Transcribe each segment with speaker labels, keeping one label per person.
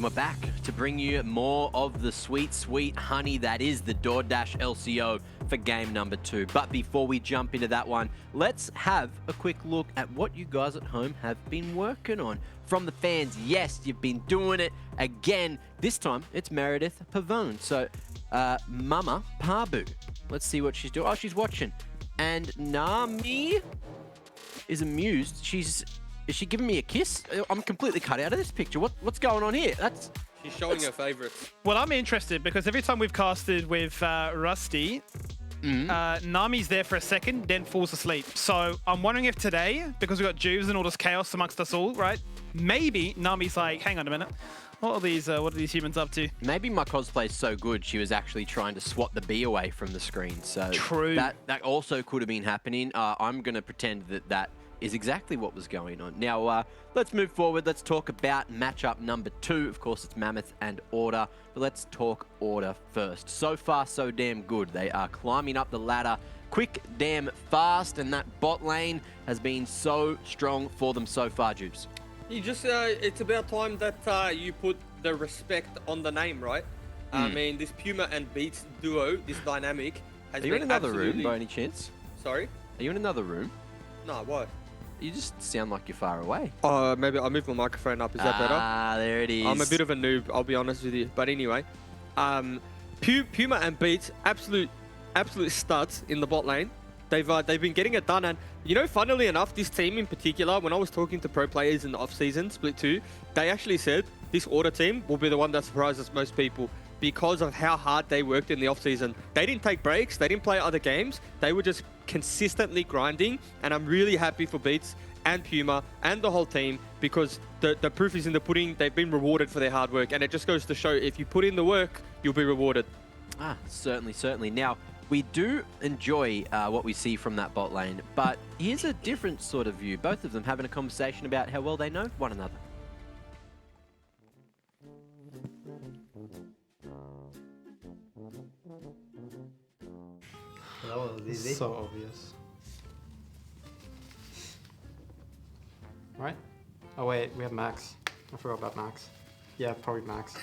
Speaker 1: And we're back to bring you more of the sweet, sweet honey that is the DoorDash LCO for game number 2. But before we jump into that one, let's have a quick look at what you guys at home have been working on. From the fans, yes, you've been doing it again. This time, it's Meredith Pavone. So, Mama Pabu. Let's see what she's doing. Oh, she's watching. And Nami is amused. Is she giving me a kiss? I'm completely cut out of this picture. What's going on here?
Speaker 2: She's showing her favourites.
Speaker 3: Well, I'm interested because every time we've casted with Rusty, Nami's there for a second, then falls asleep. So I'm wondering if today, because we've got Juves and all this chaos amongst us all, right? Maybe Nami's like, hang on a minute. What are these humans up to? Maybe
Speaker 1: my cosplay is so good, she was actually trying to swat the bee away from the screen. So
Speaker 3: true.
Speaker 1: That also could have been happening. I'm going to pretend that is exactly what was going on. Now, let's move forward. Let's talk about matchup number 2. Of course, it's Mammoth and Order, but let's talk Order first. So far, so damn good. They are climbing up the ladder quick, damn fast, and that bot lane has been so strong for them so far, Jubes.
Speaker 2: You just, it's about time that you put the respect on the name, right? I mean, this Puma and Beats duo, this dynamic, has been.
Speaker 1: Are you in another room by any chance?
Speaker 2: Sorry?
Speaker 1: Are you in another room?
Speaker 2: No, what?
Speaker 1: You just sound like you're far away.
Speaker 2: Maybe I'll move my microphone up. Is that better?
Speaker 1: Ah, there it is.
Speaker 2: I'm a bit of a noob, I'll be honest with you. But anyway, Puma and Beats, absolute studs in the bot lane. They've been getting it done, and you know, funnily enough, this team in particular, when I was talking to pro players in the off-season, Split 2, they actually said this Order team will be the one that surprises most people because of how hard they worked in the off-season. They didn't take breaks, they didn't play other games, they were just consistently grinding, and I'm really happy for Beats and Puma and the whole team because the proof is in the pudding. They've been rewarded for their hard work, and it just goes to show if you put in the work, you'll be rewarded.
Speaker 1: Certainly. Now, we do enjoy what we see from that bot lane, but here's a different sort of view. Both of them having a conversation about how well they know one another.
Speaker 4: That was easy.
Speaker 5: So obvious. Right? Oh wait, we have Max. I forgot about Max. Yeah, probably Max.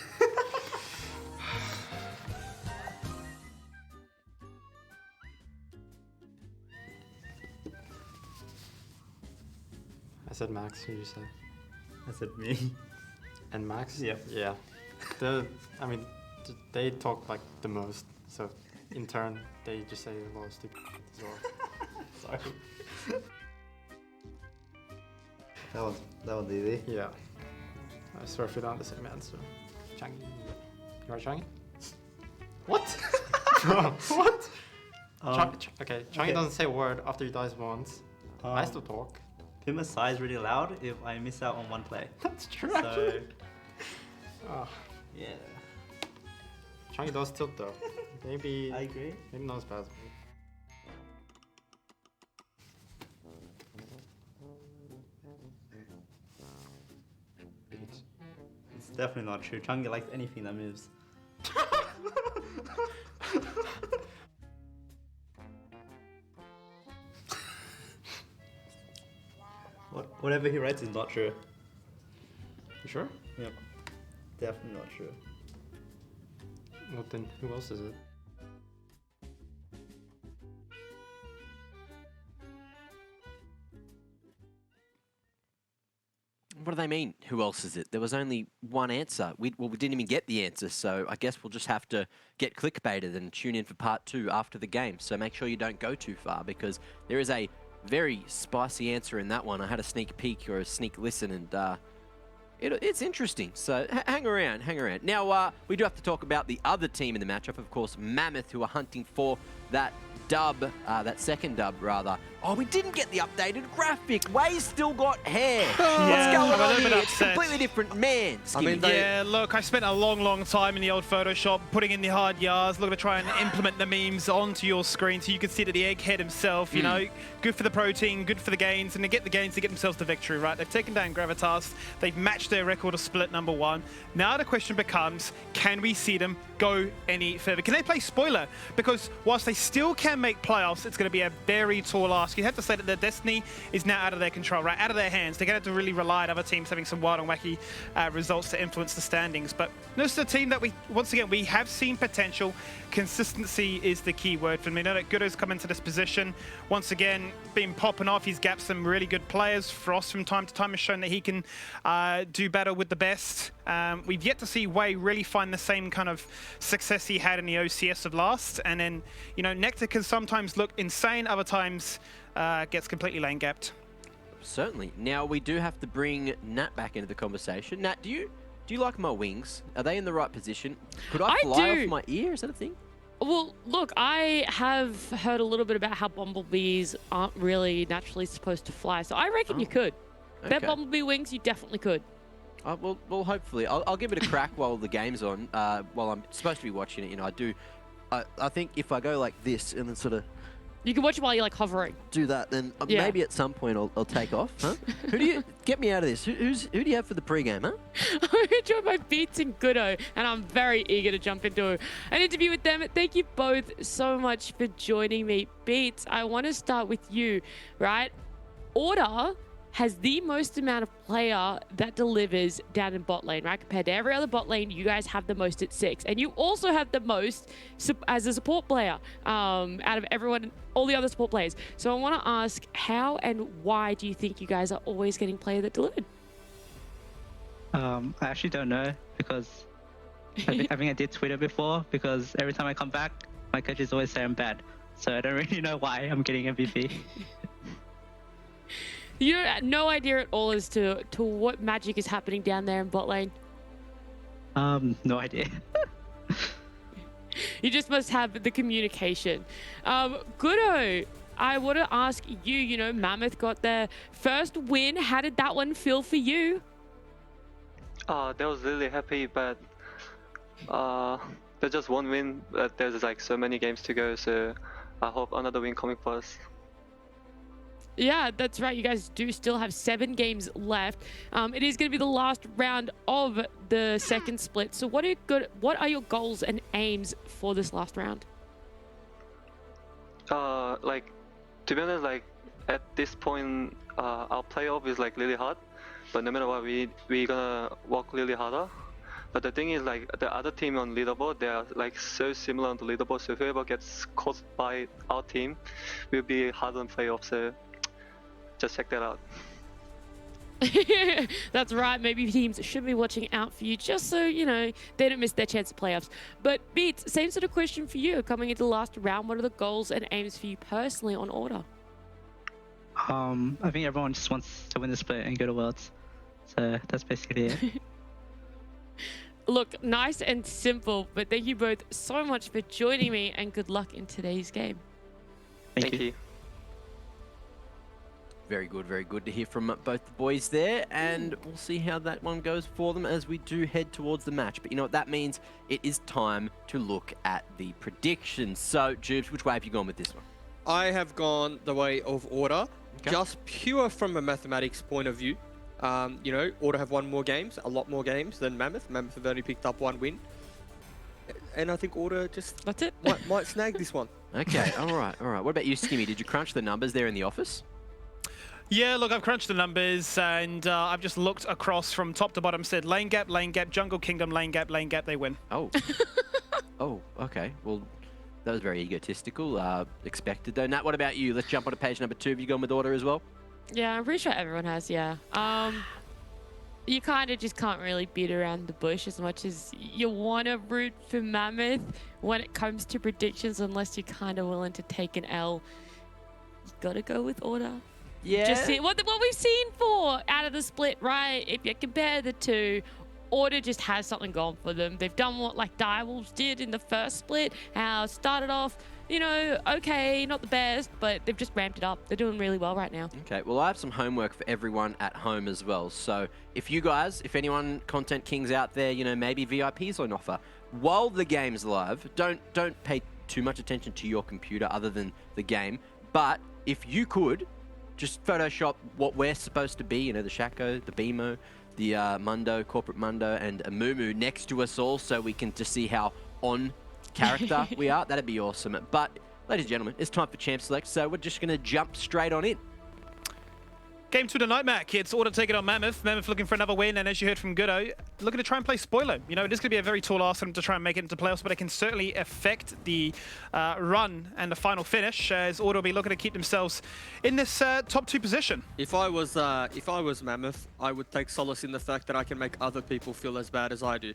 Speaker 5: I said Max, who did you say?
Speaker 4: I said me.
Speaker 5: And Max?
Speaker 4: Yep.
Speaker 5: Yeah. They talk like the most, so in turn, they just say a lot of stupid as well. Sorry.
Speaker 4: That was easy.
Speaker 5: Yeah. I swear if we don't have the same answer. Changi. You are Changi? What? What? Okay, Changi doesn't say a word after he dies once. I still talk.
Speaker 4: Puma sighs really loud if I miss out on one play.
Speaker 5: That's true,
Speaker 4: So,
Speaker 5: actually.
Speaker 4: yeah.
Speaker 5: Changi does tilt though. Maybe.
Speaker 4: I agree.
Speaker 5: Maybe not as bad as me.
Speaker 4: It's definitely not true. Changi likes anything that moves. Whatever he writes is not true.
Speaker 5: You sure?
Speaker 4: Yep. Definitely not true.
Speaker 5: Well then, who else is it?
Speaker 1: What do they mean? Who else is it? There was only one answer. We didn't even get the answer, so I guess we'll just have to get clickbaited and tune in for part 2 after the game. So make sure you don't go too far because there is a very spicy answer in that one. I had a sneak peek or a sneak listen, and it's interesting. So hang around. Now, we do have to talk about the other team in the matchup, of course, Mammoth, who are hunting for that dub, that second dub, rather. Oh, we didn't get the updated graphic. Way's still got hair. What's going on here? It's a completely different man.
Speaker 3: Yeah, look, I spent a long time in the old Photoshop putting in the hard yards, looking to try and implement the memes onto your screen so you can see that the egghead himself, you know, good for the protein, good for the gains, and to get the gains to get themselves the victory, right? They've taken down Gravitas. They've matched their record of split number 1. Now the question becomes, can we see them go any further? Can they play spoiler? Because whilst they still can make playoffs, it's going to be a very tall ask. You have to say that their destiny is now out of their control, right? Out of their hands. They're going to have to really rely on other teams having some wild and wacky results to influence the standings. But this is a team that once again, we have seen potential. Consistency is the key word for me. Now that Goodo's come into this position, once again, been popping off. He's gapped some really good players. Frost from time to time has shown that he can do better with the best. We've yet to see Wei really find the same kind of success he had in the OCS of last. And then, you know, Nectar can sometimes look insane, other times gets completely lane gapped.
Speaker 1: Certainly. Now we do have to bring Nat back into the conversation. Nat, do you like my wings? Are they in the right position? Could I fly off my ear? Is that a thing?
Speaker 6: Well, look, I have heard a little bit about how bumblebees aren't really naturally supposed to fly, so I reckon you could.
Speaker 1: Okay.
Speaker 6: They're bumblebee wings, you definitely could.
Speaker 1: Well, hopefully. I'll give it a crack while the game's on, while I'm supposed to be watching it. You know, I think if I go like this and then sort of
Speaker 6: You can watch it while you're like hovering.
Speaker 1: do that, then
Speaker 6: Yeah.
Speaker 1: maybe at some point I'll take off. Huh? Who do you get me out of this? Who do you have for the pregame? Huh?
Speaker 6: I enjoy my Beats and Goodo, and I'm very eager to jump into an interview with them. Thank you both so much for joining me. Beats, I want to start with you, right? Order has the most amount of player that delivers down in bot lane, right? Compared to every other bot lane, you guys have the most at 6. And you also have the most as a support player out of everyone, all the other support players. So I want to ask, how and why do you think you guys are always getting player that delivered?
Speaker 7: I actually don't know, because I think I did Twitter before, because every time I come back, my coaches always say I'm bad. So I don't really know why I'm getting MVP.
Speaker 6: You have no idea at all as to what magic is happening down there in bot lane?
Speaker 7: No idea.
Speaker 6: You just must have the communication. Goodo, I want to ask you, you know, Mammoth got their first win. How did that one feel for you?
Speaker 8: That was really happy, but there's just one win, but there's like so many games to go, so I hope another win coming for us.
Speaker 6: Yeah, that's right. You guys do still have 7 games left. It is going to be the last round of the second split. So what are your goals and aims for this last round?
Speaker 8: Like, to be honest, like at this point, our playoff is like really hard. But no matter what, we gonna work really harder. But the thing is, like, the other team on leaderboard, they are like so similar on the leaderboard. So whoever gets caught by our team will be hard on playoff. So just check that out.
Speaker 6: That's right. Maybe teams should be watching out for you, just so you know they don't miss their chance at playoffs. But Beats, same sort of question for you. Coming into the last round, what are the goals and aims for you personally on Order?
Speaker 7: I think everyone just wants to win the split and go to Worlds. So that's basically it.
Speaker 6: Look, nice and simple, but thank you both so much for joining me, and good luck in today's game.
Speaker 7: Thank you.
Speaker 1: Very good to hear from both the boys there, and we'll see how that one goes for them as we do head towards the match. But you know what that means? It is time to look at the predictions. So, Jubes, which way have you gone with this one?
Speaker 2: I have gone the way of Order,
Speaker 1: Okay.
Speaker 2: just pure from a mathematics point of view. You know, Order have won more games, a lot more games than Mammoth. Mammoth have only picked up 1 win. And I think Order just
Speaker 6: That's it.
Speaker 2: might snag this one.
Speaker 1: Okay, all right. What about you, Skimmy? Did you crunch the numbers there in the office?
Speaker 3: Yeah, look, I've crunched the numbers, and I've just looked across from top to bottom, said lane gap, Jungle Kingdom, lane gap, they win.
Speaker 1: Oh. Oh, okay. Well, that was very egotistical. Expected, though. Nat, what about you? Let's jump on to page number 2. Have you gone with Order as well?
Speaker 6: Yeah, I'm pretty sure everyone has, yeah. You kind of just can't really beat around the bush as much as you want to root for Mammoth when it comes to predictions, unless you're kind of willing to take an L. You got to go with Order.
Speaker 1: Yeah.
Speaker 6: Just see what we've seen out of the split, right? If you compare the two, Order just has something going for them. They've done what like Direwolves did in the first split. How it started off, you know, okay, not the best, but they've just ramped it up. They're doing really well right now.
Speaker 1: Okay, well, I have some homework for everyone at home as well. So if you guys, if anyone, Content Kings out there, you know, maybe VIPs on offer, while the game's live, don't pay too much attention to your computer other than the game. But if you could, just Photoshop what we're supposed to be, you know, the Shaco, the BMO, the Mundo, Corporate Mundo, and a Mumu next to us all, so we can just see how on character we are. That'd be awesome. But Ladies and gentlemen, it's time for Champ Select, so we're just going to jump straight on in.
Speaker 3: Game 2 tonight, Mac. It's Order taking on Mammoth. Mammoth looking for another win, and as you heard from Goodo, looking to try and play spoiler. You know, it is going to be a very tall ask for them to try and make it into playoffs, but it can certainly affect the run and the final finish, as Order will be looking to keep themselves in this top 2 position.
Speaker 2: If I was Mammoth, I would take solace in the fact that I can make other people feel as bad as I do.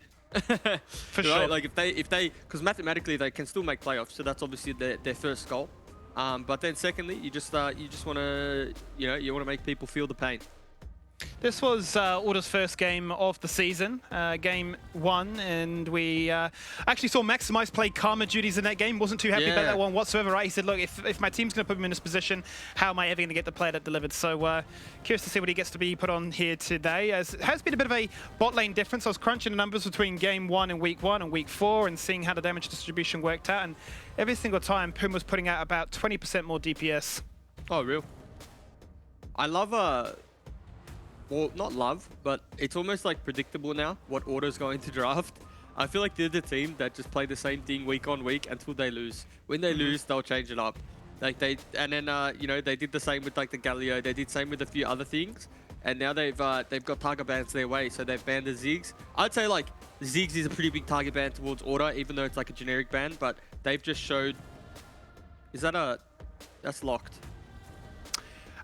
Speaker 3: For sure.
Speaker 2: Like if they, because mathematically they can still make playoffs, so that's obviously their first goal. But then secondly, you just want to, you want to make people feel the pain.
Speaker 3: This was Order's first game of the season, game 1, and we actually saw Maximize play karma duties in that game. Wasn't too happy about that one whatsoever, right? He said, look, if my team's going to put him in this position, how am I ever going to get the player that delivered? So curious to see what he gets to be put on here today. As it has been a bit of a bot lane difference. I was crunching the numbers between game 1 and week 1 and week 4 and seeing how the damage distribution worked out. And every single time, Pum was putting out about 20% more DPS.
Speaker 2: Oh, real? I love well, not love, but it's almost like predictable now what Order's going to draft. I feel like they're the team that just play the same thing week on week until they lose. When they lose, they'll change it up. Like they did the same with like the Galio. They did the same with a few other things, and now they've got target bans their way. So they've banned the Ziggs. I'd say like Ziggs is a pretty big target ban towards Order, even though it's like a generic ban. But they've just showed. That's locked.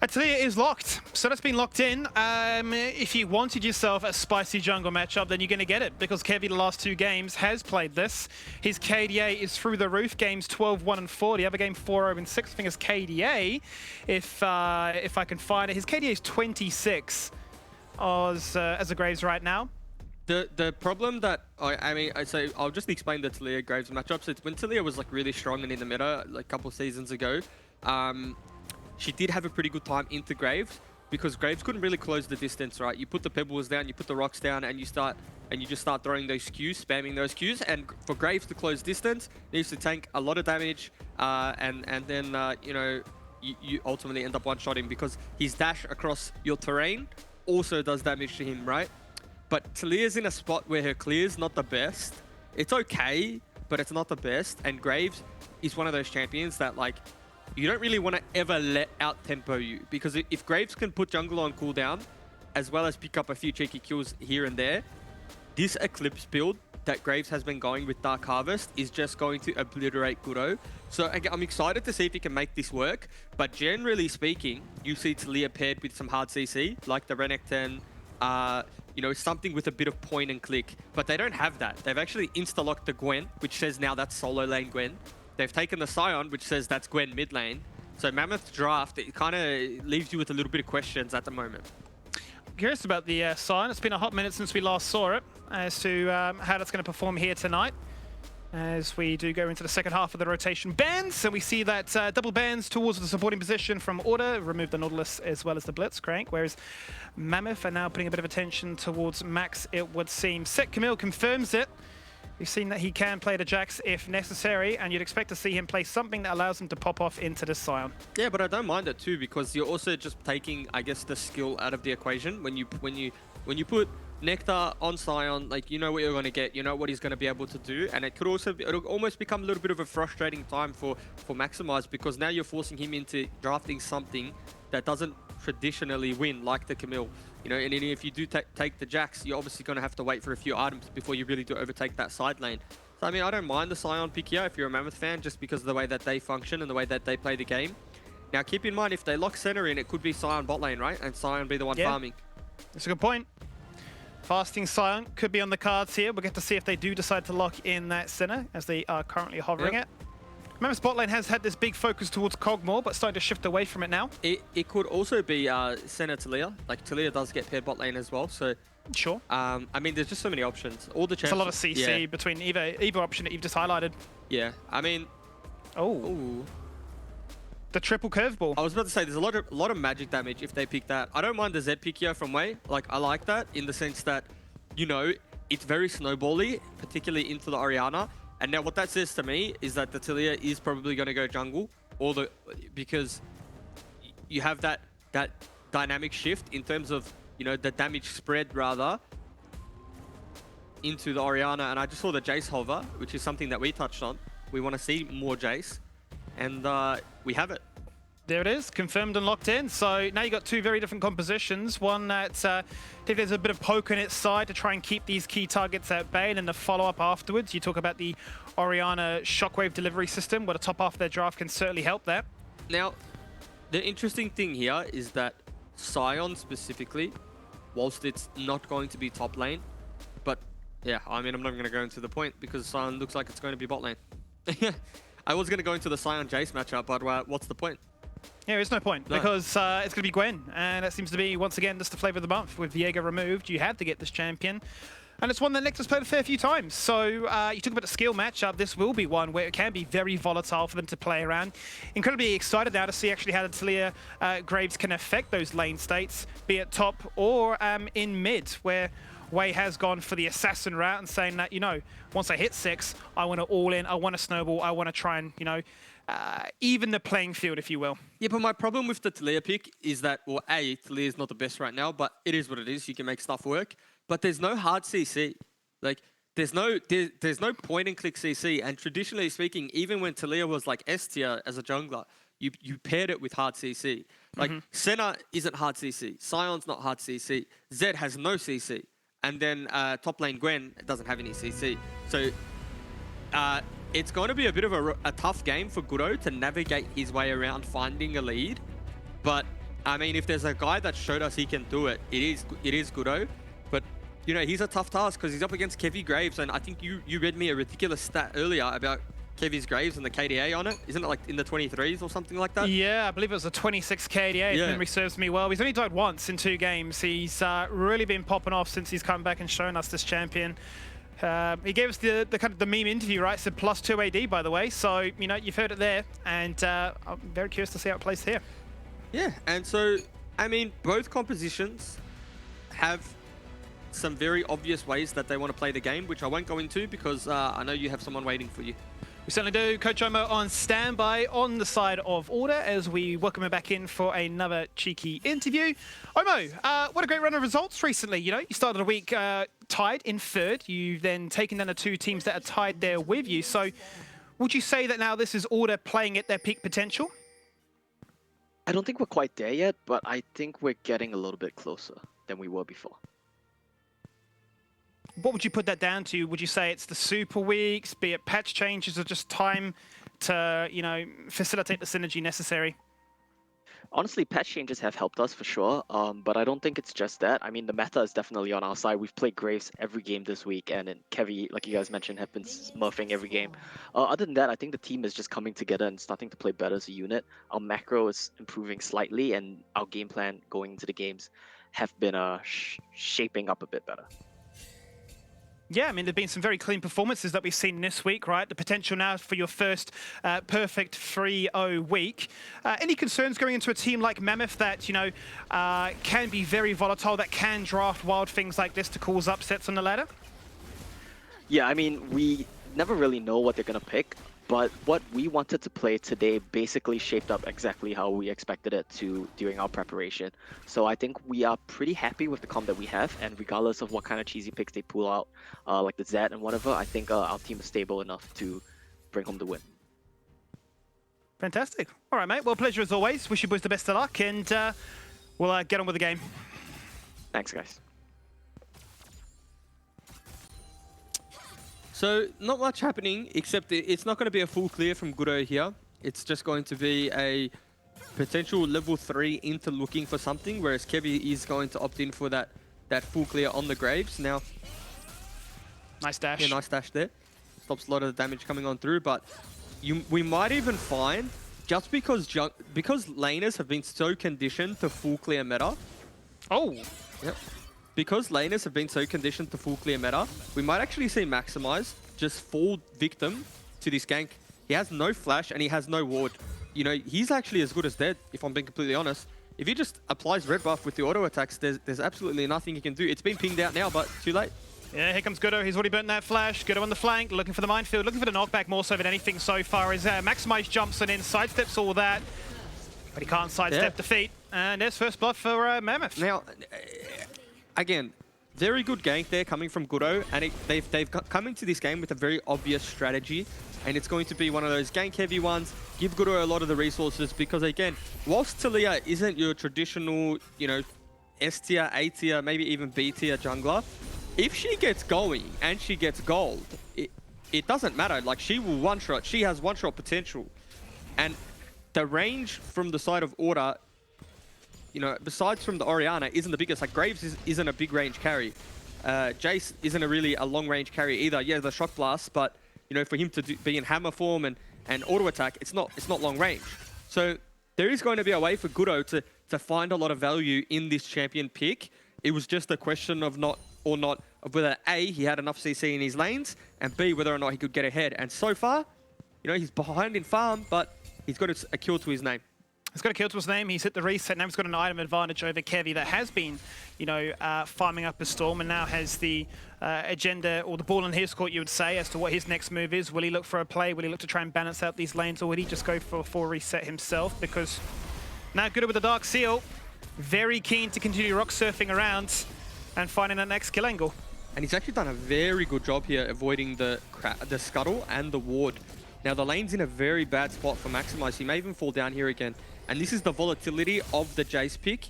Speaker 3: Atelier is locked, so that's been locked in. If you wanted yourself a spicy jungle matchup, then you're going to get it, because Kevy the last 2 games has played this. His KDA is through the roof, games 12, 1 and 4. The other game 4, 0 and 6. I think his KDA, if I can find it, his KDA is 26 as a Graves right now.
Speaker 2: The problem that I'll just explain the Talia Graves matchup. So it's when Talia was like really strong and in the meta like a couple of seasons ago. She did have a pretty good time into Graves because Graves couldn't really close the distance, right? You put the pebbles down, you put the rocks down, and you just start throwing those Qs, spamming those Qs. And for Graves to close distance, needs to tank a lot of damage, and then you ultimately end up one-shotting because his dash across your terrain also does damage to him, right? But Talia's in a spot where her clear's not the best. It's okay, but it's not the best. And Graves is one of those champions that like. You don't really want to ever let out tempo you, because if Graves can put jungle on cooldown, as well as pick up a few cheeky kills here and there, this Eclipse build that Graves has been going with Dark Harvest is just going to obliterate Goodo. So I'm excited to see if he can make this work, but generally speaking, you see Talia paired with some hard CC, like the Renekton, something with a bit of point and click, but they don't have that. They've actually insta-locked the Gwen, which says now that's solo lane Gwen. They've taken the Scion, which says that's Gwen mid lane. So Mammoth draft, it kind of leaves you with a little bit of questions at the moment.
Speaker 3: Curious about the Scion. It's been a hot minute since we last saw it as to how that's going to perform here tonight. As we do go into the second half of the rotation bans, so we see that double bans towards the supporting position from Order, remove the Nautilus as well as the Blitz crank, whereas Mammoth are now putting a bit of attention towards Max, it would seem. Set Camille confirms it. We've seen that he can play the Jax if necessary, and you'd expect to see him play something that allows him to pop off into the Scion.
Speaker 2: Yeah, but I don't mind it too, because you're also just taking, I guess, the skill out of the equation. When you put Nectar on Scion, like, you know what you're going to get, you know what he's going to be able to do, and it'll almost become a little bit of a frustrating time for Maximize, because now you're forcing him into drafting something that doesn't traditionally win, like the Camille. And if you do take the Jax, you're obviously going to have to wait for a few items before you really do overtake that side lane. So, I mean, I don't mind the Scion pick here if you're a Mammoth fan, just because of the way that they function and the way that they play the game. Now, keep in mind, if they lock center in, it could be Scion bot lane, right? And Scion be the one farming.
Speaker 3: That's a good point. Fasting Scion could be on the cards here. We'll get to see if they do decide to lock in that center, as they are currently hovering it. Mammoth's bot lane has had this big focus towards Cogmore, but starting to shift away from it now.
Speaker 2: It could also be center Talia. Like, Talia does get paired bot lane as well, so...
Speaker 3: Sure.
Speaker 2: I mean, there's just so many options. All the
Speaker 3: There's a lot of CC between either option that you've just highlighted.
Speaker 2: Yeah, I mean...
Speaker 3: Oh.
Speaker 2: Ooh.
Speaker 3: The triple curveball.
Speaker 2: I was about to say, there's a lot of magic damage if they pick that. I don't mind the Z pick here from Wei. Like, I like that in the sense that, it's very snowbally, particularly into the Orianna. And now what that says to me is that the Talia is probably going to go jungle, because you have that dynamic shift in terms of, the damage spread rather into the Orianna. And I just saw the Jace hover, which is something that we touched on. We want to see more Jace. and we have it.
Speaker 3: There it is, confirmed and locked in. So now you've got two very different compositions. One that there's a bit of poke on its side to try and keep these key targets at bay, and then the follow-up afterwards. You talk about the Orianna shockwave delivery system, where the top half of their draft can certainly help that.
Speaker 2: Now, the interesting thing here is that Sion specifically, whilst it's not going to be top lane, but yeah, I mean, I'm not going to go into the point because Sion looks like it's going to be bot lane. I was going to go into the Sion Jace matchup, but what's the point?
Speaker 3: Yeah, there's no point, because it's going to be Gwen, and that seems to be, once again, just the flavour of the month. With Viego removed, you have to get this champion. And it's one that Nectar's played a fair few times. So you talk about the skill matchup. This will be one where it can be very volatile for them to play around. Incredibly excited now to see actually how the Talia Graves can affect those lane states, be it top or in mid, where Wei has gone for the assassin route and saying that, you know, once I hit 6, I want to all in, I want to snowball, I want to try and, you know, even the playing field, if you will.
Speaker 2: Yeah, but my problem with the Talia pick is that, well, A, Talia is not the best right now, but it is what it is. You can make stuff work. But there's no hard CC. Like, there's no point and click CC. And traditionally speaking, even when Talia was like S tier as a jungler, you paired it with hard CC. Like, Senna isn't hard CC. Sion's not hard CC. Zed has no CC. And then top lane Gwen doesn't have any CC. So it's going to be a bit of a tough game for Gudo to navigate his way around finding a lead. But, I mean, if there's a guy that showed us he can do it, it is Gudo. But, you know, he's a tough task because he's up against Kevy Graves. And I think you read me a ridiculous stat earlier about Kevy's Graves and the KDA on it. Isn't it like in the 23s or something like that?
Speaker 3: Yeah, I believe it was a 26 KDA, if memory serves me well. He's only died once in 2 games. He's really been popping off since he's come back and shown us this champion. He gave us the kind of the meme interview, right? Said +2 AD, by the way. So, you know, you've heard it there. And I'm very curious to see how it plays here.
Speaker 2: Yeah, and so, I mean, both compositions have some very obvious ways that they want to play the game, which I won't go into because I know you have someone waiting for you.
Speaker 3: We certainly do. Coach Omo on standby on the side of order as we welcome him back in for another cheeky interview. Omo, what a great run of results recently. You know, you started a week tied in 3rd. You've then taken down the 2 teams that are tied there with you. So would you say that now this is order playing at their peak potential?
Speaker 9: I don't think we're quite there yet, but I think we're getting a little bit closer than we were before.
Speaker 3: What would you put that down to? Would you say it's the super weeks, be it patch changes, or just time to, you know, facilitate the synergy necessary?
Speaker 9: Honestly, patch changes have helped us for sure, but I don't think it's just that. I mean, the meta is definitely on our side. We've played Graves every game this week, and Kevy, like you guys mentioned, have been smurfing every game. Other than that, I think the team is just coming together and starting to play better as a unit. Our macro is improving slightly, and our game plan going into the games have been shaping up a bit better.
Speaker 3: Yeah, I mean, there've been some very clean performances that we've seen this week, right? The potential now for your first perfect 3-0 week. Any concerns going into a team like Mammoth that, you know, can be very volatile, that can draft wild things like this to cause upsets on the ladder?
Speaker 9: Yeah, I mean, we never really know what they're going to pick, but what we wanted to play today basically shaped up exactly how we expected it to during our preparation. So I think we are pretty happy with the comp that we have, and regardless of what kind of cheesy picks they pull out, like the Zed and whatever, I think our team is stable enough to bring home the win.
Speaker 3: Fantastic. All right, mate. Well, pleasure as always. Wish you boys the best of luck, and we'll get on with the game.
Speaker 9: Thanks, guys.
Speaker 2: So, not much happening, except it's not going to be a full clear from Gudo here. It's just going to be a potential level 3 into looking for something, whereas Kevy is going to opt in for that full clear on the Graves. Now,
Speaker 3: nice dash.
Speaker 2: Yeah, nice dash there. Stops a lot of the damage coming on through, but we might even find, just because laners have been so conditioned to full clear meta.
Speaker 3: Oh!
Speaker 2: Yep. Because laners have been so conditioned to full clear meta, we might actually see Maximize just fall victim to this gank. He has no flash and he has no ward. You know, he's actually as good as dead, if I'm being completely honest. If he just applies red buff with the auto attacks, there's absolutely nothing he can do. It's been pinged out now, but too late.
Speaker 3: Yeah, here comes Gudo. He's already burnt that flash. Gudo on the flank, looking for the minefield, looking for the knockback more so than anything so far. As Maximize jumps and in, sidesteps all that, but he can't sidestep defeat. And there's first blood for Mammoth.
Speaker 2: Now, again, very good gank there coming from Gudo, and they've come into this game with a very obvious strategy and it's going to be one of those gank-heavy ones. Give Guro a lot of the resources because, again, whilst Talia isn't your traditional, you know, S tier, A tier, maybe even B tier jungler, if she gets going and she gets gold, it doesn't matter. Like, she will one-shot. She has one-shot potential. And the range from the side of Order, you know, besides from the Orianna, isn't the biggest. Like, Graves isn't a big range carry. Jace isn't really a long range carry either. Yeah, the Shock Blast, but, you know, for him to be in hammer form and auto attack, it's not long range. So there is going to be a way for Guro to find a lot of value in this champion pick. It was just a question of whether A, he had enough CC in his lanes, and B, whether or not he could get ahead. And so far, you know, he's behind in farm, but he's got a kill to his name.
Speaker 3: He's got a kill to his name. He's hit the reset. Now he's got an item advantage over Kevy that has been, you know, farming up a storm and now has the agenda or the ball in his court, you would say, as to what his next move is. Will he look for a play? Will he look to try and balance out these lanes, or would he just go for a full reset himself? Because now Good with the Dark Seal, very keen to continue rock surfing around and finding that next kill angle.
Speaker 2: And he's actually done a very good job here avoiding the scuttle and the ward. Now the lane's in a very bad spot for Maximize. He may even fall down here again. And this is the volatility of the Jace pick.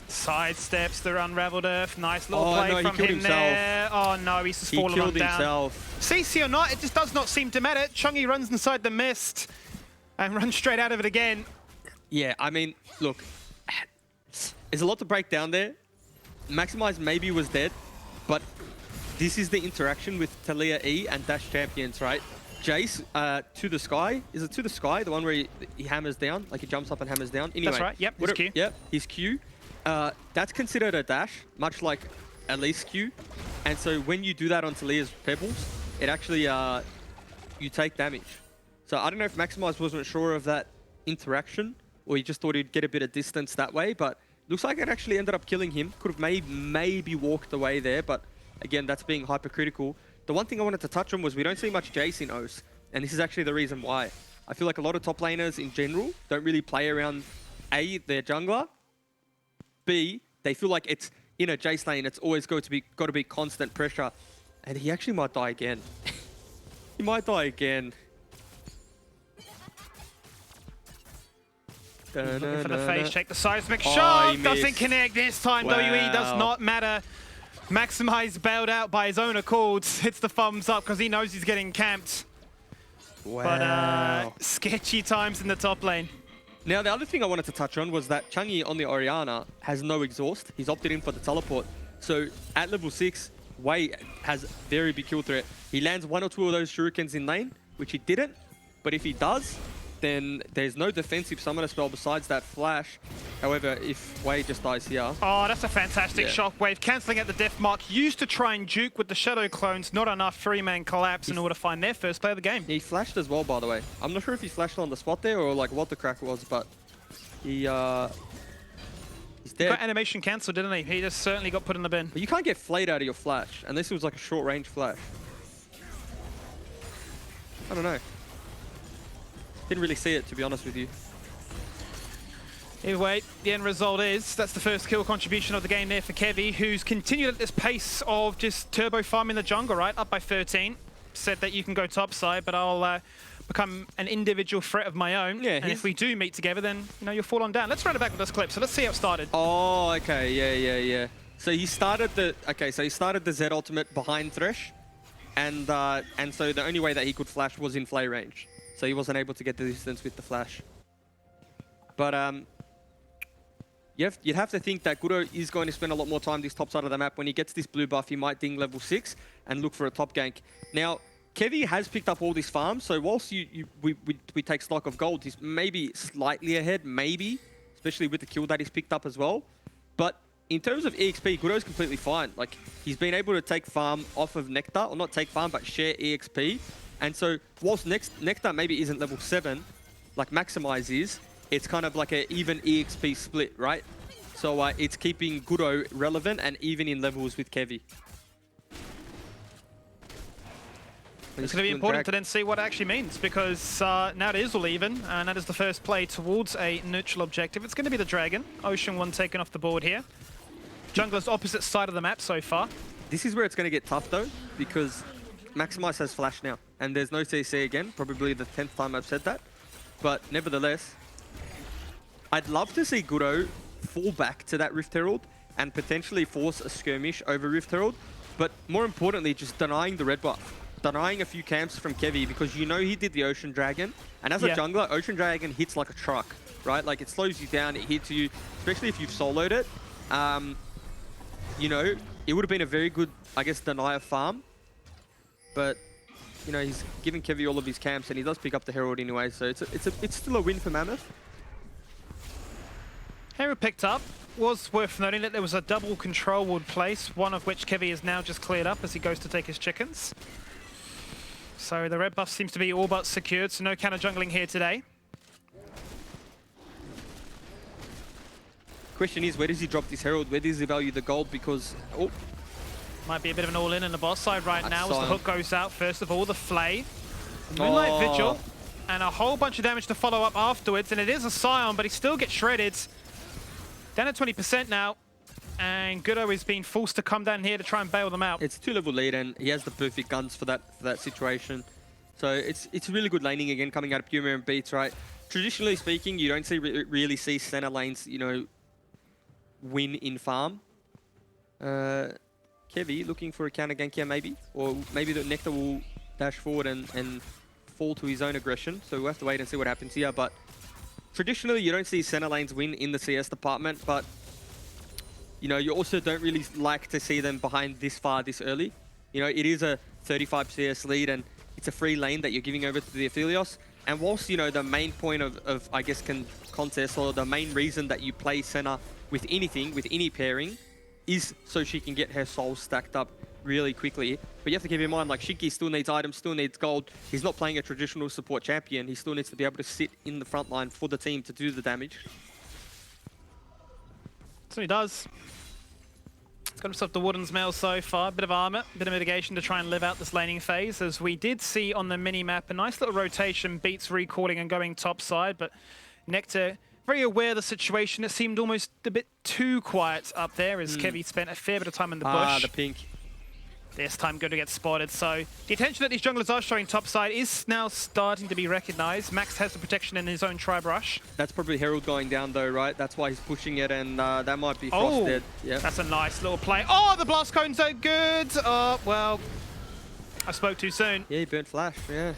Speaker 3: Sidesteps the Unraveled Earth. Nice little play
Speaker 2: no,
Speaker 3: from him there. Oh no, he's just fallen on down. He killed himself. CC or not, it just does not seem to matter. Chungy runs inside the mist and runs straight out of it again.
Speaker 2: Yeah, I mean, look, there's a lot to break down there. Maximize maybe was dead, but this is the interaction with Talia E and Dash champions, right? Jace to the sky. Is it to the sky? The one where he hammers down, like he jumps up and hammers down. Anyway,
Speaker 3: that's right. Yep, his Q.
Speaker 2: Yep, his Q. That's considered a dash, much like Elise Q. And so when you do that on Talia's pebbles, it actually you take damage. So I don't know if Maximize wasn't sure of that interaction, or he just thought he'd get a bit of distance that way. But looks like it actually ended up killing him. Could have maybe walked away there, but again, that's being hypercritical. The one thing I wanted to touch on was we don't see much Jace in O's, and this is actually the reason why. I feel like a lot of top laners in general don't really play around A, their jungler, B, they feel like it's in a Jace lane, it's always got to be constant pressure, and he actually might die again. He might die again.
Speaker 3: Looking for the face check, the seismic shot doesn't connect this time.
Speaker 2: Wow.
Speaker 3: WE does not matter. Maximize bailed out by his own accord. Hits the thumbs up because he knows he's getting camped.
Speaker 2: Wow.
Speaker 3: But sketchy times in the top lane.
Speaker 2: Now, the other thing I wanted to touch on was that Chungy on the Orianna has no exhaust. He's opted in for the teleport. So at level 6, Wei has very big kill threat. He lands 1 or 2 of those shurikens in lane, which he didn't. But if he does, then there's no defensive summoner spell besides that flash. However, if Wei just dies here...
Speaker 3: Oh, that's a fantastic shockwave. Cancelling out the death mark. Used to try and juke with the shadow clones. Not enough 3-man collapse in order to find their first play of the game.
Speaker 2: He flashed as well, by the way. I'm not sure if he flashed on the spot there or like what the crack was, but he's dead.
Speaker 3: Got animation cancelled, didn't he? He just certainly got put in the bin.
Speaker 2: But you can't get flayed out of your flash, unless it was like a short range flash. I don't know. Didn't really see it, to be honest with you.
Speaker 3: Either way, the end result is that's the first kill contribution of the game there for Kevy, who's continued at this pace of just turbo farming the jungle, right? Up by 13. Said that you can go topside, but I'll become an individual threat of my own. Yeah, and if we do meet together, then you know you'll fall on down. Let's run it back with this clip. So let's see how it started.
Speaker 2: Oh, okay, yeah. So he started the Z ultimate behind Thresh, and so the only way that he could flash was in flay range. So he wasn't able to get the distance with the flash. But you'd have to think that Guro is going to spend a lot more time this top side of the map. When he gets this blue buff, he might ding level 6 and look for a top gank. Now, Kevy has picked up all these farms, so whilst we take stock of gold, he's maybe slightly ahead, maybe, especially with the kill that he's picked up as well. But in terms of EXP, Guro's completely fine. Like, he's been able to take farm off of Nectar, or not take farm, but share EXP. And so, whilst Nectar maybe isn't level 7, like Maximize is, it's kind of like an even EXP split, right? So it's keeping Guro relevant and even in levels with Kevy.
Speaker 3: It's going to be important to then see what it actually means, because now it is all even, and that is the first play towards a neutral objective. It's going to be the Dragon. Ocean 1 taken off the board here. Jungler's opposite side of the map so far.
Speaker 2: This is where it's going to get tough, though, because Maximize has flash now. and there's no CC again. Probably the 10th time I've said that. But nevertheless, I'd love to see Guro fall back to that Rift Herald and potentially force a skirmish over Rift Herald. But more importantly, just denying the red buff. Denying a few camps from Kevy, because you know he did the Ocean Dragon. And as a jungler, Ocean Dragon hits like a truck, right? Like it slows you down, it hits you, especially if you've soloed it. You know, it would have been a very good, I guess, denier farm. But, you know, he's giving Kevy all of his camps and he does pick up the Herald anyway. So it's still a win for Mammoth.
Speaker 3: Herald picked up. Was worth noting that there was a double control ward place, one of which Kevy is now just cleared up as he goes to take his chickens. So the red buff seems to be all but secured, so no counter jungling here today.
Speaker 2: Question is, where does he drop this Herald? Where does he value the gold? Because, oh.
Speaker 3: Might be a bit of an all-in on the boss side right now as the hook goes out. First of all, the Flay. Moonlight Vigil. And a whole bunch of damage to follow up afterwards. And it is a Scion, but he still gets shredded. Down at 20% now. And Gudo is being forced to come down here to try and bail them out.
Speaker 2: It's a 2-level lead, and he has the perfect guns for that situation. So it's really good laning again coming out of Puma and Beats, right? Traditionally speaking, you don't really see center lanes, you know, win in farm. Kevy looking for a counter gank here maybe, or maybe the Nectar will dash forward and fall to his own aggression. So we'll have to wait and see what happens here. But traditionally, you don't see center lanes win in the CS department, but you know, you also don't really like to see them behind this far this early. You know, it is a 35 CS lead and it's a free lane that you're giving over to the Aphelios. And whilst, you know, the main point of I guess, contest, or the main reason that you play center with anything, with any pairing, is so she can get her soul stacked up really quickly. But you have to keep in mind, like, Shinki still needs items, still needs gold. He's not playing a traditional support champion. He still needs to be able to sit in the front line for the team to do the damage.
Speaker 3: So he does. He's got himself the Warden's Mail so far. Bit of armor, bit of mitigation to try and live out this laning phase. As we did see on the mini-map, a nice little rotation, Beats recalling and going top side, but Nectar very aware of the situation. It seemed almost a bit too quiet up there as Kevy spent a fair bit of time in the bush.
Speaker 2: Ah, the pink.
Speaker 3: This time good to get spotted. So the attention that these junglers are showing topside is now starting to be recognized. Max has the protection in his own Tribe Rush.
Speaker 2: That's probably Herald going down though, right? That's why he's pushing it, and that might be Frost dead. Yeah.
Speaker 3: That's a nice little play. Oh, the blast cones are good. Oh, well, I spoke too soon.
Speaker 2: Yeah, he burnt Flash, yeah.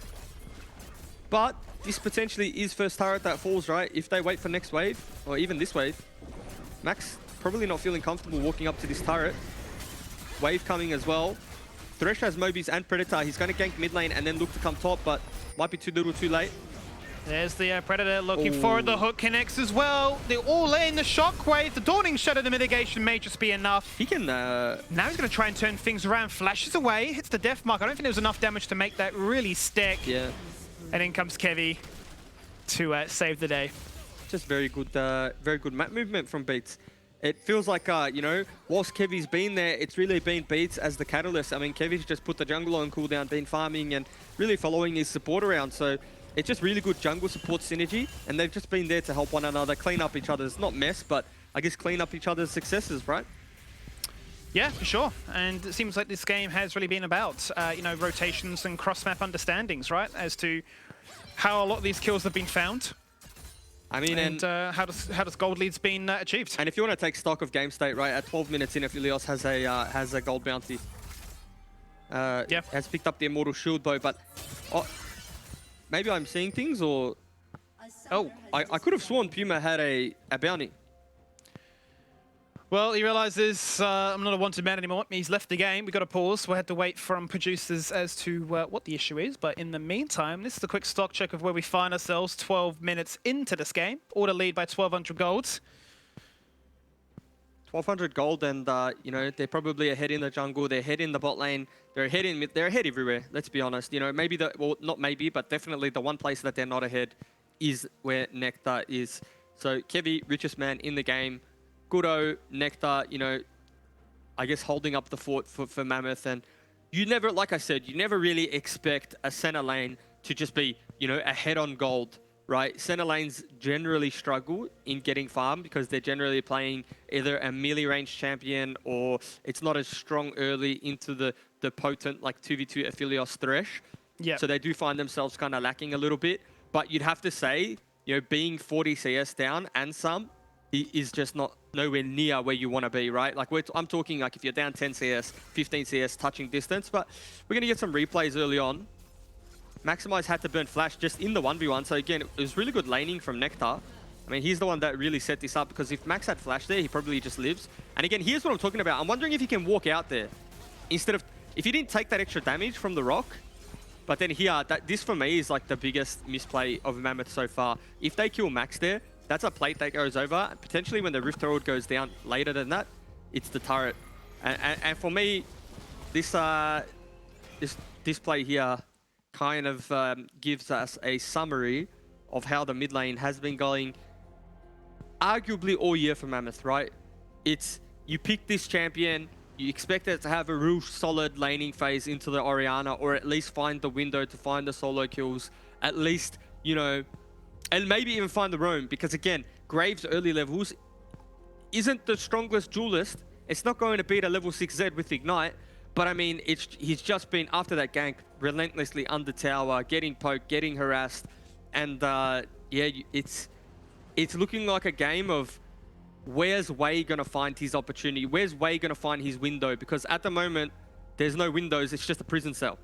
Speaker 2: But this potentially is first turret that falls, right? If they wait for next wave, or even this wave, Max probably not feeling comfortable walking up to this turret. Wave coming as well. Thresh has Mobius and Predator. He's going to gank mid lane and then look to come top, but might be too little too late.
Speaker 3: There's the Predator looking forward. The hook connects as well. They're all in. The shockwave, the Dawning Shadow, the mitigation may just be enough.
Speaker 2: He can...
Speaker 3: Now he's going to try and turn things around. Flashes away, hits the death mark. I don't think there was enough damage to make that really stick.
Speaker 2: Yeah.
Speaker 3: And in comes Kevy to save the day.
Speaker 2: Just very good map movement from Beats. It feels like, you know, whilst Kevy's been there, it's really been Beats as the catalyst. I mean, Kevy's just put the jungle on cooldown, been farming and really following his support around. So it's just really good jungle support synergy. And they've just been there to help one another, clean up each other's, not mess, but I guess clean up each other's successes, right?
Speaker 3: Yeah, for sure. And it seems like this game has really been about, you know, rotations and cross-map understandings, right? As to how a lot of these kills have been found.
Speaker 2: I mean,
Speaker 3: and how does gold leads been achieved?
Speaker 2: And if you want to take stock of game state, right, at 12 minutes in, Aphelios has a gold bounty.
Speaker 3: Yeah.
Speaker 2: Has picked up the Immortal Shield bow, but maybe I'm seeing things, or I could have sworn Puma had a bounty.
Speaker 3: Well, he realizes I'm not a wanted man anymore. He's left the game. We've got to pause. We'll have to wait from producers as to what the issue is. But in the meantime, this is a quick stock check of where we find ourselves 12 minutes into this game. Order lead by 1,200 gold.
Speaker 2: 1,200 gold, and you know, they're probably ahead in the jungle. They're ahead in the bot lane. They're ahead in mid. They're ahead everywhere. Let's be honest. You know, maybe not maybe, but definitely the one place that they're not ahead is where Nectar is. So Kevy, richest man in the game. Gudo, Nectar, you know, I guess holding up the fort for Mammoth. And you never, like I said, you never really expect a center lane to just be, you know, ahead on gold, right? Center lanes generally struggle in getting farm because they're generally playing either a melee range champion, or it's not as strong early into the potent, like 2v2 Aphelios Thresh.
Speaker 3: Yeah.
Speaker 2: So they do find themselves kind of lacking a little bit. But you'd have to say, you know, being 40 CS down and some is just not nowhere near where you want to be, right? Like I'm talking like if you're down 10 CS, 15 CS touching distance. But we're going to get some replays early on. Maximize had to burn Flash just in the 1v1. So again, it was really good laning from Nectar. I mean, he's the one that really set this up because if Max had Flash there, he probably just lives. And again, here's what I'm talking about. I'm wondering if he can walk out there instead of... If he didn't take that extra damage from the rock, but then here, this for me is like the biggest misplay of Mammoth so far. If they kill Max there, that's a plate that goes over. And potentially when the Rift Herald goes down later than that, it's the turret. And for me, this play here kind of gives us a summary of how the mid lane has been going arguably all year for Mammoth, right? It's, you pick this champion, you expect it to have a real solid laning phase into the Orianna, or at least find the window to find the solo kills, at least, you know, and maybe even find the roam, because again, Graves early levels isn't the strongest duelist. It's not going to beat a level 6 Zed with Ignite, but I mean, he's just been, after that gank, relentlessly under tower, getting poked, getting harassed, and yeah, it's looking like a game of where's Wei going to find his opportunity? Where's Wei going to find his window? Because at the moment, there's no windows, it's just a prison cell.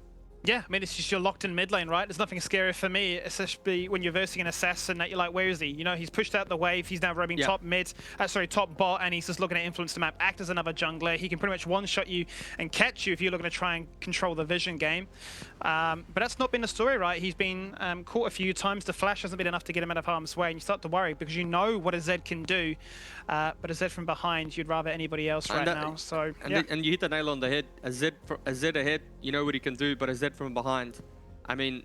Speaker 3: Yeah, I mean, it's just you're locked in mid lane, right? There's nothing scary for me, especially when you're versing an assassin that you're like, where is he? You know, he's pushed out the wave, he's now roaming top mid, top bot, and he's just looking to influence the map, act as another jungler. He can pretty much one-shot you and catch you if you're looking to try and control the vision game. But that's not been the story, right? He's been caught a few times. The flash hasn't been enough to get him out of harm's way, and you start to worry because you know what a Zed can do. But a Zed from behind, you'd rather anybody else right now. So,
Speaker 2: and you hit the nail on the head. A Zed ahead, you know what he can do, but a Zed from behind, I mean,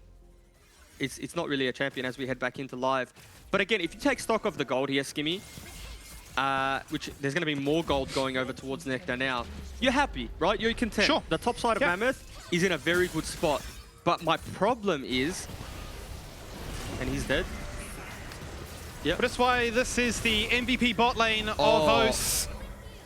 Speaker 2: it's not really a champion as we head back into live. But again, if you take stock of the gold here, Skimmy, which there's going to be more gold going over towards Nectar now, you're happy, right? You're content. Sure. The top side of Mammoth is in a very good spot. But my problem is, and he's dead.
Speaker 3: Yeah. But that's why this is the MVP bot lane of OS.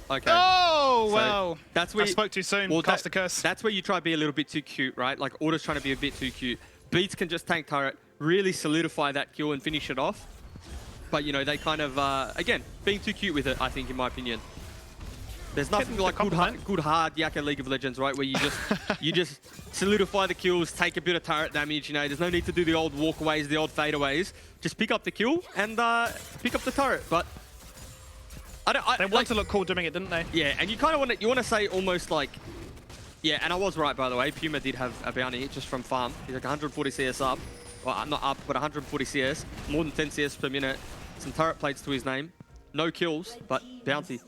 Speaker 2: Okay.
Speaker 3: Oh,
Speaker 2: so
Speaker 3: well.
Speaker 2: That's where
Speaker 3: I spoke too soon. Well, cast a curse.
Speaker 2: That's where you try to be a little bit too cute, right? Like, Order's trying to be a bit too cute. Beats can just tank turret, really solidify that kill and finish it off. But, you know, they kind of, again, being too cute with it, I think, in my opinion. There's nothing like good hard Yaka League of Legends, right? Where you just solidify the kills, take a bit of turret damage. You know, there's no need to do the old walkaways, the old fadeaways. Just pick up the kill and pick up the turret. But
Speaker 3: they want to look cool doing it, didn't they?
Speaker 2: Yeah, and you kind of want to say almost like, yeah. And I was right, by the way. Puma did have a bounty just from farm. He's like 140 CS up, well, not up, but 140 CS, more than 10 CS per minute. Some turret plates to his name. No kills, but bounty.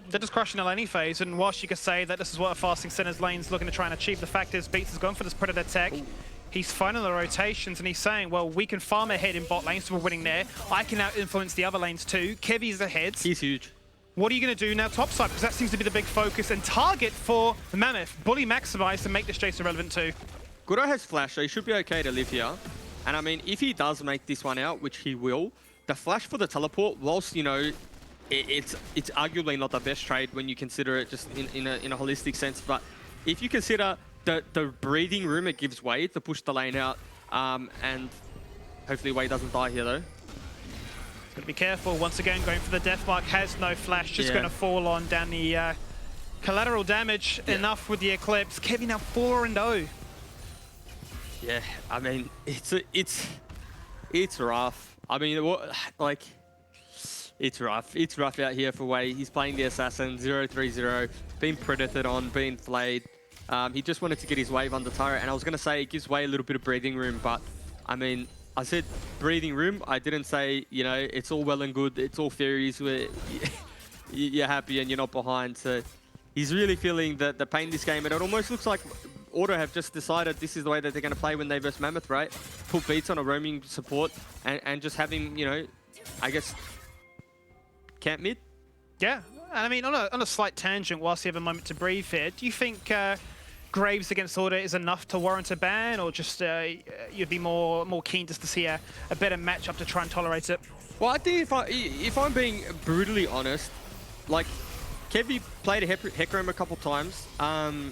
Speaker 3: They're just crushing the laning phase, and whilst you could say that this is what a Fasting Sinner's lane's looking to try and achieve, the fact is Beats has gone for this Predator tech. Ooh. He's finding the rotations, and he's saying, well, we can farm ahead in bot lane, so we're winning there. I can now influence the other lanes too. Kevy's ahead.
Speaker 2: He's huge.
Speaker 3: What are you going to do now topside? Because that seems to be the big focus and target for Mammoth. Bully maximize to make this chase irrelevant too.
Speaker 2: Gudo has flash, so he should be okay to live here. And I mean, if he does make this one out, which he will, the flash for the teleport, whilst, you know, it's arguably not the best trade when you consider it just in a holistic sense. But if you consider the breathing room it gives Wei to push the lane out, and hopefully Wei doesn't die here though.
Speaker 3: Got to be careful. Once again, going for the death mark, has no flash, just going to fall on down the collateral damage. Enough with the Eclipse. Kevy now 4-0.
Speaker 2: Yeah, I mean, it's rough. I mean, like, it's rough. It's rough out here for Wei. He's playing the Assassin, 0-3-0, being predated on, being flayed. He just wanted to get his wave under turret, and I was going to say it gives Wei a little bit of breathing room, but I mean, I said breathing room. I didn't say, you know, it's all well and good. It's all fairies where you're happy and you're not behind. So he's really feeling the pain in this game, and it almost looks like Auto have just decided this is the way that they're going to play when they verse Mammoth, right? Put Beats on a roaming support and just have him, you know, I guess, camp mid.
Speaker 3: Yeah, and I mean, on a slight tangent, whilst you have a moment to breathe here, do you think Graves against Order is enough to warrant a ban, or just you'd be more keen just to see a better matchup to try and tolerate it?
Speaker 2: Well, I think if I'm being brutally honest, like, Kevy played a Hecarim a couple times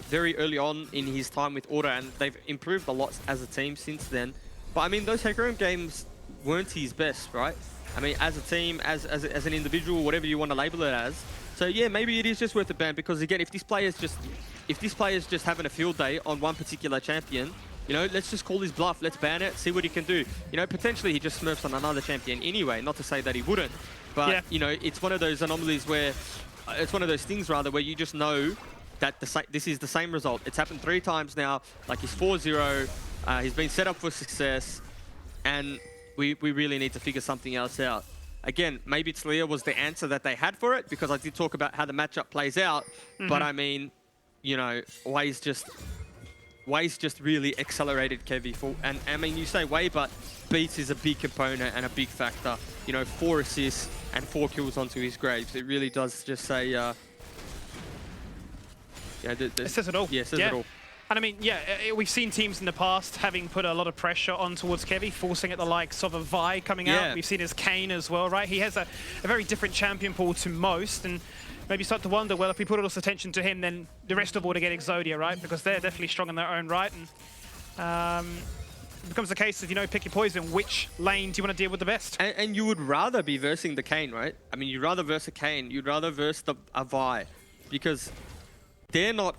Speaker 2: very early on in his time with Order, and they've improved a lot as a team since then. But I mean, those Hecarim games weren't his best, right? I mean, as a team, as an individual, whatever you want to label it as. So yeah, maybe it is just worth a ban, because again, if this player's just having a field day on one particular champion, you know, let's just call his bluff, let's ban it, see what he can do. You know, potentially he just smurfs on another champion anyway, not to say that he wouldn't. But,
Speaker 3: Yeah.
Speaker 2: you know, it's one of those anomalies where, it's one of those things rather, where you just know that this is the same result. It's happened 3 times now, like he's 4-0, he's been set up for success, and we really need to figure something else out. Again, maybe Leah was the answer that they had for it, because I did talk about how the matchup plays out. But I mean, you know, Wei's just really accelerated Kevy for, and I mean, you say Wei, but Beats is a big component and a big factor. You know, 4 assists and 4 kills onto his Graves. It really does just say, yeah,
Speaker 3: It says it all.
Speaker 2: Yeah, it says it all.
Speaker 3: And I mean, yeah, we've seen teams in the past having put a lot of pressure on towards Kevy, forcing it the likes of a Vi coming out. We've seen his Kane as well, right? He has a very different champion pool to most, and maybe start to wonder, well, if we put all this attention to him, then the rest of all to get Exodia, right? Because they're definitely strong in their own right. And it becomes a case of, you know, pick your poison. Which lane do you want to deal with the best?
Speaker 2: And you would rather be versing the Kane, right? I mean, you'd rather verse a Kane. You'd rather verse a Vi, because they're not...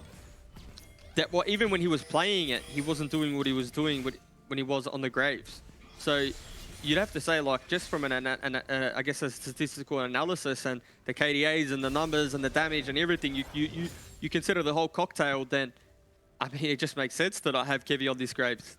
Speaker 2: Well, even when he was playing it, he wasn't doing what he was doing when he was on the Graves. So you'd have to say, like, just from I guess a statistical analysis and the KDAs and the numbers and the damage and everything, you consider the whole cocktail, then I mean, it just makes sense to not have Kevy on this Graves.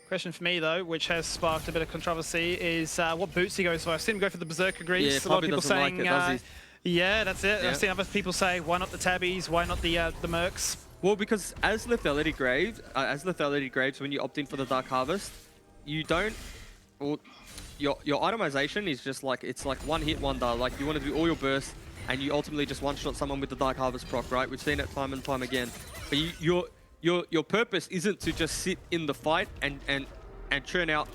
Speaker 3: Question for me, though, which has sparked a bit of controversy, is what boots he goes for. I've seen him go for the Berserker Greaves.
Speaker 2: Yeah,
Speaker 3: a lot of people saying,
Speaker 2: like it, does he?
Speaker 3: yeah, that's it.
Speaker 2: Yeah.
Speaker 3: I've seen other people say, why not the Tabbies? Why not the Mercs?
Speaker 2: Well, because as Lethality Graves, when you opt in for the Dark Harvest, you don't... Well, your itemization is just like, it's like one hit wonder. Like, you want to do all your bursts, and you ultimately just one-shot someone with the Dark Harvest proc, right? We've seen it time and time again. But your purpose isn't to just sit in the fight and churn out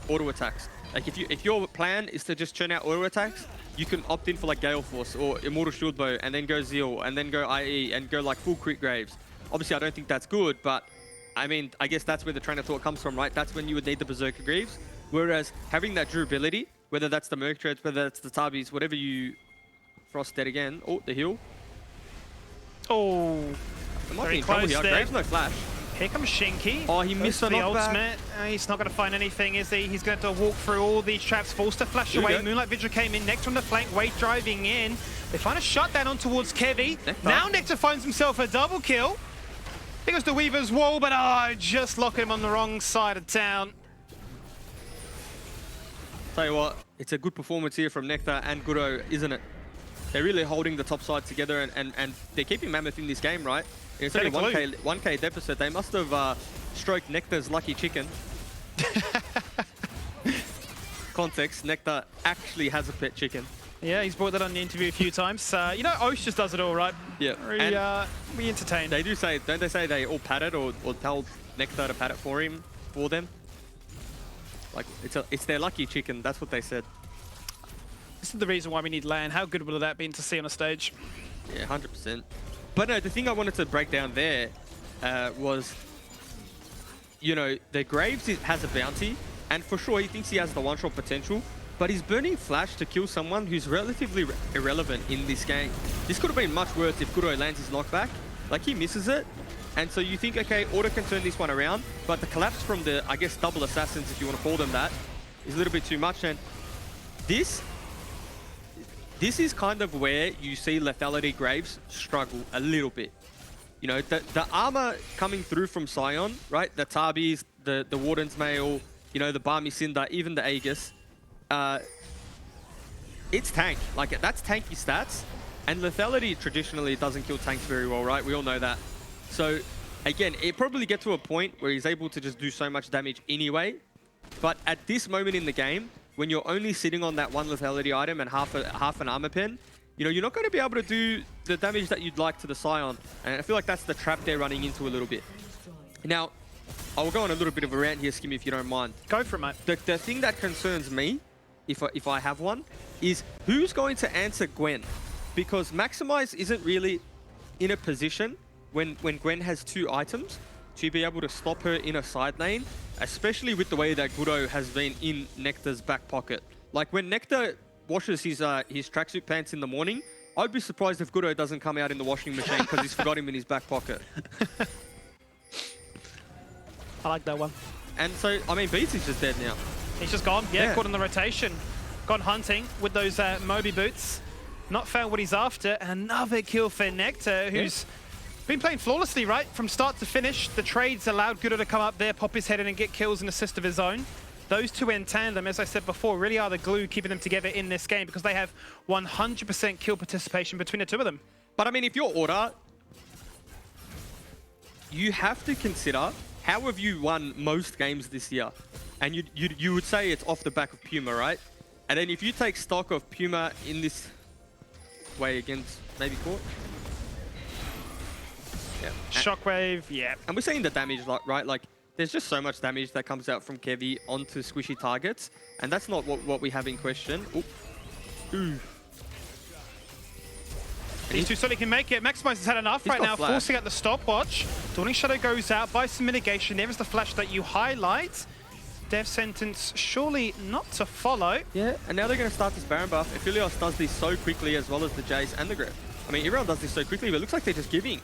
Speaker 2: auto attacks. Like, if your plan is to just churn out auto attacks, you can opt in for like Gale Force or Immortal Shield Bow, and then go Zeal, and then go IE, and go like full crit Graves. Obviously, I don't think that's good, but I mean, I guess that's where the train of thought comes from, right? That's when you would need the Berserker Greaves. Whereas having that durability, whether that's the Merc Treads, whether that's the Tabbies, whatever you... Frost dead again. Oh, the heal.
Speaker 3: Oh,
Speaker 2: It might
Speaker 3: very
Speaker 2: be in trouble
Speaker 3: close
Speaker 2: here.
Speaker 3: there.
Speaker 2: Graves no flash.
Speaker 3: Here comes Shinky.
Speaker 2: Oh, he
Speaker 3: Goes
Speaker 2: missed
Speaker 3: for
Speaker 2: the
Speaker 3: the
Speaker 2: knockback.
Speaker 3: ultimate. He's not going to find anything, is he? He's going to walk through all these traps, forced to flash
Speaker 2: Here we
Speaker 3: away.
Speaker 2: go.
Speaker 3: Moonlight Vigil came in, Nectar on the flank, Wade driving in. They find a shutdown on towards Kevy.
Speaker 2: Nectar.
Speaker 3: Now Nectar finds himself a double kill. Here goes the Weaver's wall, but just locking him on the wrong side of town.
Speaker 2: Tell you what, it's a good performance here from Nectar and Guro, isn't it? They're really holding the top side together, and they're keeping Mammoth in this game, right? It's only 1k deficit. They must have stroked Nectar's lucky chicken. Context, Nectar actually has a pet chicken.
Speaker 3: Yeah, he's brought that on the interview a few times. You know, Osh just does it all, right?
Speaker 2: Yeah.
Speaker 3: We entertain.
Speaker 2: They do say, don't they say they all pat it, or tell Nectar to pat it for them? Like, it's their lucky chicken, that's what they said.
Speaker 3: This is the reason why we need LAN. How good would that been to see on a stage?
Speaker 2: Yeah, 100%. But no, the thing I wanted to break down there was, you know, the Graves has a bounty, and for sure he thinks he has the one-shot potential, but he's burning Flash to kill someone who's relatively irrelevant in this game. This could have been much worse if Guro lands his knockback. Like, he misses it, and so you think, okay, Order can turn this one around, but the collapse from the, I guess, double assassins, if you want to call them that, is a little bit too much, and this is kind of where you see Lethality Graves struggle a little bit. You know, the armor coming through from Sion, right? The Tabis, the Warden's Mail, you know, the Barmy Cinder, even the Aegis. It's tank. Like, that's tanky stats. And Lethality traditionally doesn't kill tanks very well, right? We all know that. So, again, it probably get to a point where he's able to just do so much damage anyway. But at this moment in the game, when you're only sitting on that one lethality item and half an armor pen, you know, you're not going to be able to do the damage that you'd like to the Sion. And I feel like that's the trap they're running into a little bit. Now, I will go on a little bit of a rant here, Skimmy, if you don't mind.
Speaker 3: Go for it, mate.
Speaker 2: The thing that concerns me, if I have one, is who's going to answer Gwen? because Maximize isn't really in a position when Gwen has 2 items to be able to stop her in a side lane, especially with the way that Gudo has been in Nectar's back pocket. Like when Nectar washes his tracksuit pants in the morning, I'd be surprised if Gudo doesn't come out in the washing machine because he's forgot him in his back pocket.
Speaker 3: I like that one.
Speaker 2: And so, I mean, Beats is just dead now.
Speaker 3: He's just gone. Yeah, caught in the rotation. Gone hunting with those Moby boots. Not found what he's after. And another kill for Nectar, who's been playing flawlessly, right? From start to finish. The trades allowed Gudo to come up there, pop his head in and get kills and assist of his own. Those two in tandem, as I said before, really are the glue keeping them together in this game because they have 100% kill participation between the two of them.
Speaker 2: But I mean, if you're Order, you have to consider how have you won most games this year? And you would say it's off the back of Puma, right? And then if you take stock of Puma in this way against maybe Court. Yeah.
Speaker 3: Shockwave, yeah.
Speaker 2: And we're seeing the damage, right? Like, there's just so much damage that comes out from Kevy onto squishy targets. And that's not what we have in question. Ooh.
Speaker 3: These two certainly can make it. Maximize has had enough right now, forcing out the stopwatch. Dawning Shadow goes out, buys some mitigation. There is the flash that you highlight. Death sentence surely not to follow.
Speaker 2: Yeah, and now they're going to start this Baron buff. Aphelios does this so quickly as well as the Jace and the Grip. I mean, everyone does this so quickly, but it looks like they're just giving.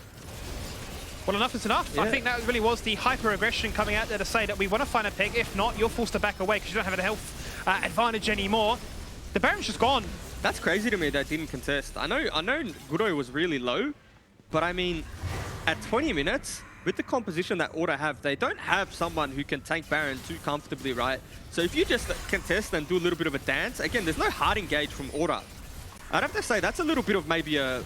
Speaker 3: Well, enough is enough. Yeah. I think that really was the hyper-aggression coming out there to say that we want to find a pick. If not, you're forced to back away because you don't have a health advantage anymore. The Baron's just gone.
Speaker 2: That's crazy to me that didn't contest. I know Gudo was really low, but I mean, at 20 minutes, with the composition that Order have, they don't have someone who can tank Baron too comfortably, right? So if you just contest and do a little bit of a dance, again, there's no hard engage from Order. I'd have to say that's a little bit of maybe a, I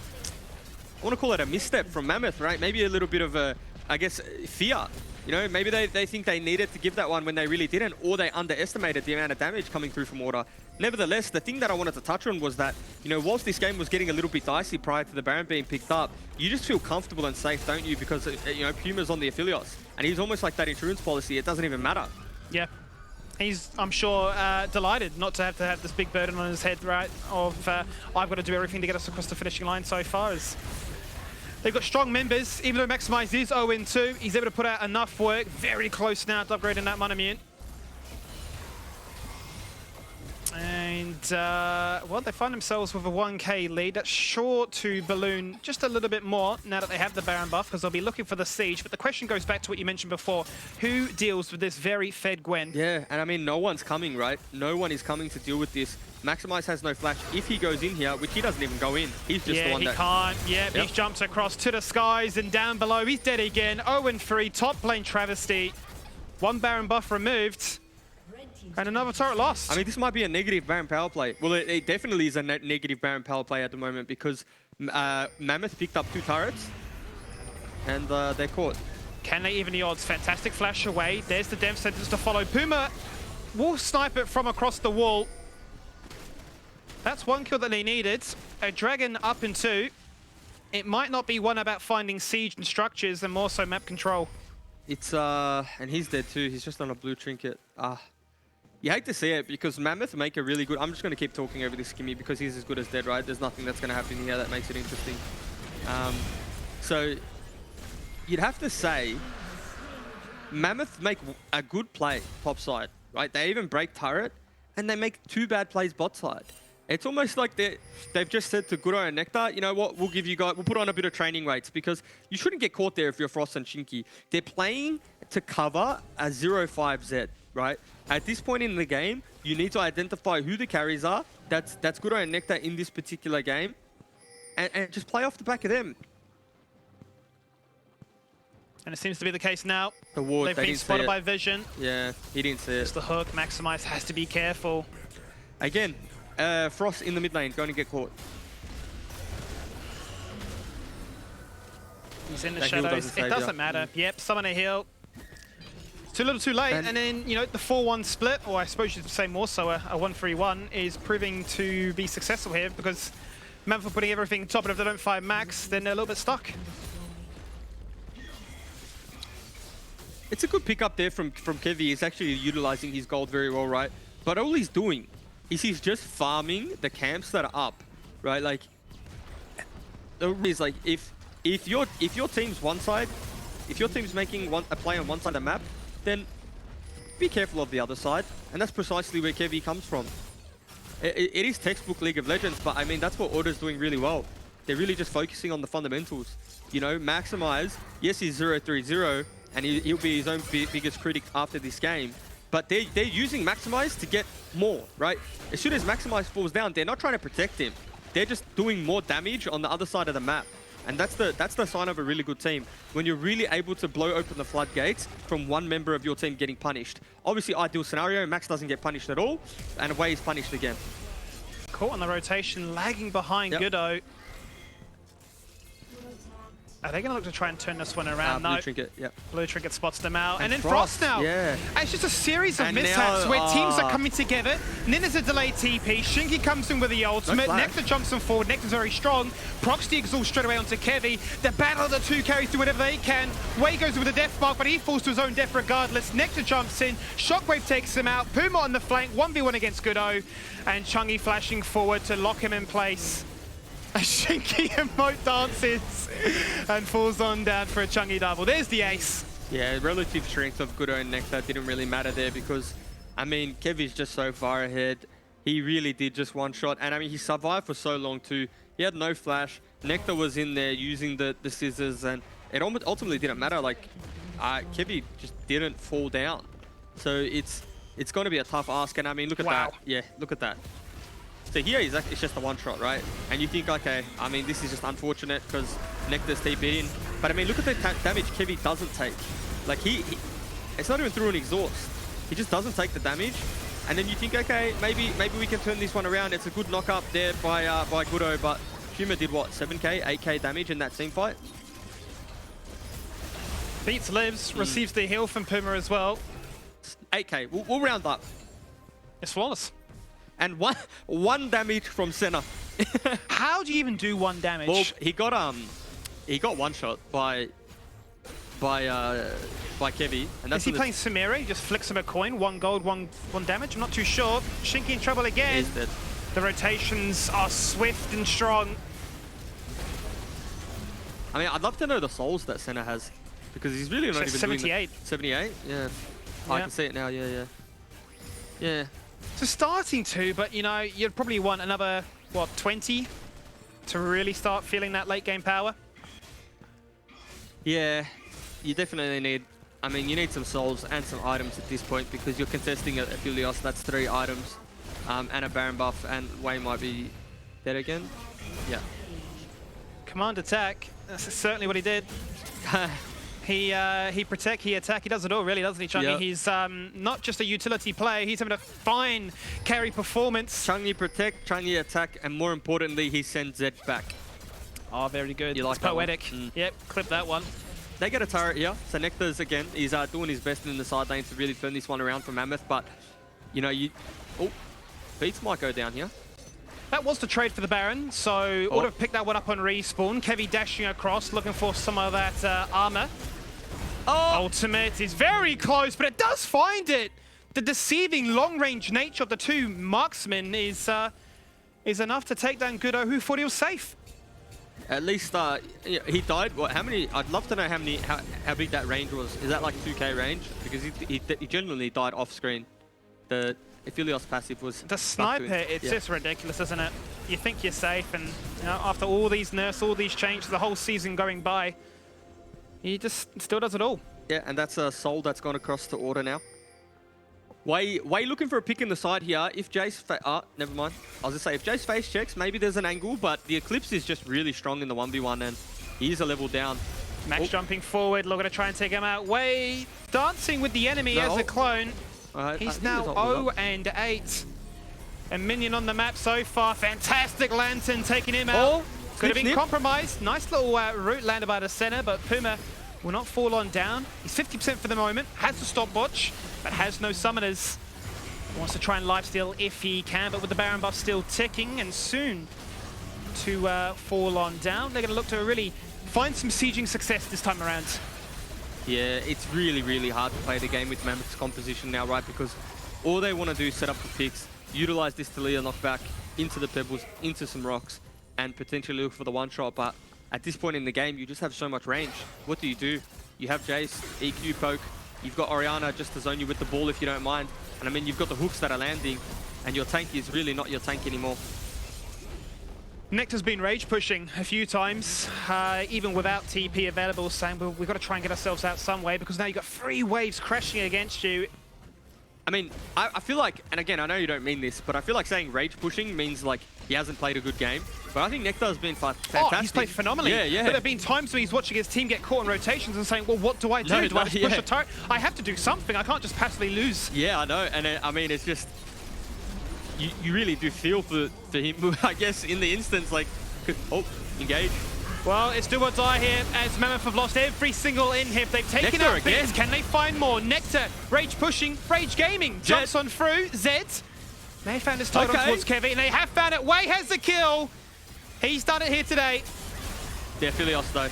Speaker 2: want to call it a misstep from Mammoth, right? Maybe a little bit of a, I guess, fear. You know, maybe they think they needed to give that one when they really didn't, or they underestimated the amount of damage coming through from Order. Nevertheless, the thing that I wanted to touch on was that, you know, whilst this game was getting a little bit dicey prior to the Baron being picked up, you just feel comfortable and safe, don't you? Because, you know, Puma's on the Aphelios, and he's almost like that insurance policy. It doesn't even matter.
Speaker 3: Yeah. He's, I'm sure, delighted not to have this big burden on his head, right? Of, I've got to do everything to get us across the finishing line so far. As they've got strong members. Even though Maximize is 0-2, he's able to put out enough work. Very close now to upgrading that Monomute. And, well, they find themselves with a 1k lead. That's sure to balloon just a little bit more now that they have the Baron buff, because they'll be looking for the Siege. But the question goes back to what you mentioned before. Who deals with this very fed Gwen?
Speaker 2: Yeah, and I mean, no one's coming, right? No one is coming to deal with this. Maximize has no flash. If he goes in here, which he doesn't even go in, he's just the one that...
Speaker 3: Yeah, he can't. Yeah, he jumps across to the skies and down below. He's dead again. 0-3, top lane travesty. One Baron buff removed. And another turret lost.
Speaker 2: I mean, this might be a negative Baron power play. Well, it definitely is a negative Baron power play at the moment because Mammoth picked up 2 turrets and they're caught.
Speaker 3: Can they even the odds? Fantastic flash away. There's the dev sentence to follow. Puma will snipe it from across the wall. That's one kill that they needed. A Dragon up in 2. It might not be one about finding siege and structures and more so map control.
Speaker 2: It's, and he's dead too. He's just on a blue trinket. You hate to see it because Mammoth make a really good... I'm just going to keep talking over this Skimmy because he's as good as dead, right? There's nothing that's going to happen here that makes it interesting. So you'd have to say Mammoth make a good play topside, right? They even break turret and they make 2 bad plays bot side. It's almost like they've just said to Gudo and Nectar, you know what, we'll give you guys, we'll put on a bit of training rates because you shouldn't get caught there if you're Frost and Shinky. They're playing to cover a 0-5Z, right? At this point in the game, you need to identify who the carries are. That's Gudo and Nectar in this particular game. And just play off the back of them.
Speaker 3: And it seems to be the case now.
Speaker 2: The ward,
Speaker 3: They've been spotted by Vision.
Speaker 2: Yeah, he didn't see it.
Speaker 3: It's the hook. Maximize has to be careful.
Speaker 2: Again, Frost in the mid lane, going to get caught.
Speaker 3: He's in the shadows. It doesn't matter. Yep, summon a heal. Too little, too late, and then, you know, the 4-1 split, or I suppose you'd say more so, a 1-3-1, is proving to be successful here because Mammoth are putting everything on top, and if they don't find Max, then they're a little bit stuck.
Speaker 2: It's a good pick up there from Kevy. He's actually utilizing his gold very well, right? But all he's doing is he's just farming the camps that are up, right? Like, is like if your team's one side, if your team's making a play on one side of the map, then be careful of the other side, and that's precisely where Kevy comes from. It is textbook League of Legends, but I mean that's what Order's doing really well. They're really just focusing on the fundamentals. You know, Maximize, yes, he's 0-3-0, and he'll be his own biggest critic after this game. But they're using Maximize to get more, right? As soon as Maximize falls down, they're not trying to protect him. They're just doing more damage on the other side of the map. And that's the sign of a really good team. When you're really able to blow open the floodgates from one member of your team getting punished. Obviously, ideal scenario, Max doesn't get punished at all, and away he's punished again.
Speaker 3: Caught on the rotation, lagging behind Goodo. Are they going to look to try and turn this one around?
Speaker 2: Blue
Speaker 3: No.
Speaker 2: Trinket, yeah.
Speaker 3: Blue Trinket spots them out. And then
Speaker 2: Frost,
Speaker 3: Frost now.
Speaker 2: yeah.
Speaker 3: And it's just a series of
Speaker 2: And
Speaker 3: mishaps
Speaker 2: now,
Speaker 3: where teams are coming together. And then there's a delayed TP. Shinky comes in with the ultimate.
Speaker 2: flash.
Speaker 3: Nectar jumps them forward. Nectar's very strong. Procs the exhaust straight away onto Kevy. The battle of the two carries do whatever they can. Way goes with a death spark, but he falls to his own death regardless. Nectar jumps in. Shockwave takes him out. Puma on the flank. 1v1 against Goodo. And Chungy flashing forward to lock him in place. A Shinky emote dances and falls on down for a Chungy double. There's the ace.
Speaker 2: Yeah, relative strength of Goodo and Nectar didn't really matter there because, I mean, Kevy's just so far ahead. He really did just one shot. And, I mean, he survived for so long, too. He had no flash. Nectar was in there using the scissors, and it ultimately didn't matter. Like, Kevy just didn't fall down. So it's going to be a tough ask. And, I mean, look at that. Yeah, look at that. So here it's just a one shot, right? And you think, okay, I mean, this is just unfortunate because Nectar's TP in. But I mean, look at the damage Kevy doesn't take. Like it's not even through an exhaust. He just doesn't take the damage. And then you think, okay, maybe we can turn this one around. It's a good knock up there by Goodo, but Puma did what, 7k, 8k damage in that team fight?
Speaker 3: Beats lives, receives the heal from Puma as well.
Speaker 2: 8k, we'll round up.
Speaker 3: It's flawless.
Speaker 2: And one damage from Senna.
Speaker 3: How do you even do one damage?
Speaker 2: Well, he got one shot by Kevy, and that's
Speaker 3: Is he playing Samira? He just flicks him a coin, 1 gold, one damage. I'm not too sure. Shinky in trouble again.
Speaker 2: He's dead.
Speaker 3: The rotations are swift and strong.
Speaker 2: I mean, I'd love to know the souls that Senna has, because he's really not even
Speaker 3: 78.
Speaker 2: doing 78. Yeah. I can see it now. Yeah.
Speaker 3: So starting to, but you know, you'd probably want another, what, 20 to really start feeling that late game power?
Speaker 2: Yeah, you definitely need, I mean, you need some souls and some items at this point because you're contesting a Helios, that's 3 items, and a Baron buff, and Wei might be dead again. Yeah.
Speaker 3: Command attack, that's certainly what he did. He protect, he attack, he does it all really, doesn't he, Chungy? Yep. He's not just a utility player, he's having a fine carry performance.
Speaker 2: Chungy protect, Chungy attack, and more importantly, he sends Zed back.
Speaker 3: Oh, very good.
Speaker 2: You like
Speaker 3: it's poetic. Yep, clip that one.
Speaker 2: They get a turret here, so Nectar's again, he's doing his best in the side lane to really turn this one around for Mammoth, but, you know, Beats might go down here.
Speaker 3: That was the trade for the Baron, so ought to have picked that one up on respawn. Kevy dashing across, looking for some of that armor. Ultimate is very close, but it does find it. The deceiving long-range nature of the two marksmen is enough to take down Goodo, who thought he was safe.
Speaker 2: At least he died. What? How many? I'd love to know how big that range was. Is that like 2k range? Because he genuinely died off screen. The Helios passive was
Speaker 3: the sniper. It's just ridiculous, isn't it? You think you're safe, and you know, after all these nerfs, all these changes, the whole season going by, he just still does it all.
Speaker 2: Yeah, and that's a soul that's gone across to order now. Wei looking for a pick in the side here. If Jace... never mind. I was going to say, if Jace face checks, maybe there's an angle, but the Eclipse is just really strong in the 1v1, and he is a level down.
Speaker 3: Max jumping forward, looking to try and take him out. Wei dancing with the enemy as a clone. He's now 0-8. A minion on the map so far. Fantastic Lantern taking him out. Could have been compromised. Nice little route landed by the center, but Puma will not fall on down. He's 50% for the moment. Has the stopwatch, but has no summoners. Wants to try and lifesteal if he can, but with the Baron buff still ticking and soon to fall on down. They're going to look to really find some sieging success this time around.
Speaker 2: Yeah, it's really, really hard to play the game with Mammoth's composition now, right? Because all they want to do is set up the picks, utilize this Talia knockback into the pebbles, into some rocks, and potentially look for the one-shot. But at this point in the game, you just have so much range. What do? You have Jace, EQ poke. You've got Orianna just to zone you with the ball if you don't mind. And I mean, you've got the hooks that are landing, and your tank is really not your tank anymore.
Speaker 3: Nectar's been rage pushing a few times, even without TP available, saying, well, we've got to try and get ourselves out some way because now you've got 3 waves crashing against you.
Speaker 2: I mean, I feel like, and again, I know you don't mean this, but I feel like saying rage pushing means like he hasn't played a good game. But I think Nectar has been fantastic.
Speaker 3: Oh, he's played phenomenally.
Speaker 2: Yeah.
Speaker 3: But there have been times where he's watching his team get caught in rotations and saying, well, what do I do? Do I just push a turret? I have to do something. I can't just passively lose.
Speaker 2: Yeah, I know. And I mean, it's just, you really do feel for him, I guess, in the instance, like, oh, engage.
Speaker 3: Well, it's do or die here as Mammoth have lost every single inhib. They've taken
Speaker 2: Nectar
Speaker 3: out Beats.
Speaker 2: again.
Speaker 3: Can they find more? Nectar, rage pushing, rage gaming, jumps on through. Zed may have found his totem towards Kevy, and they have found it. Wei has the kill. He's done it here today.
Speaker 2: Yeah, Philios though.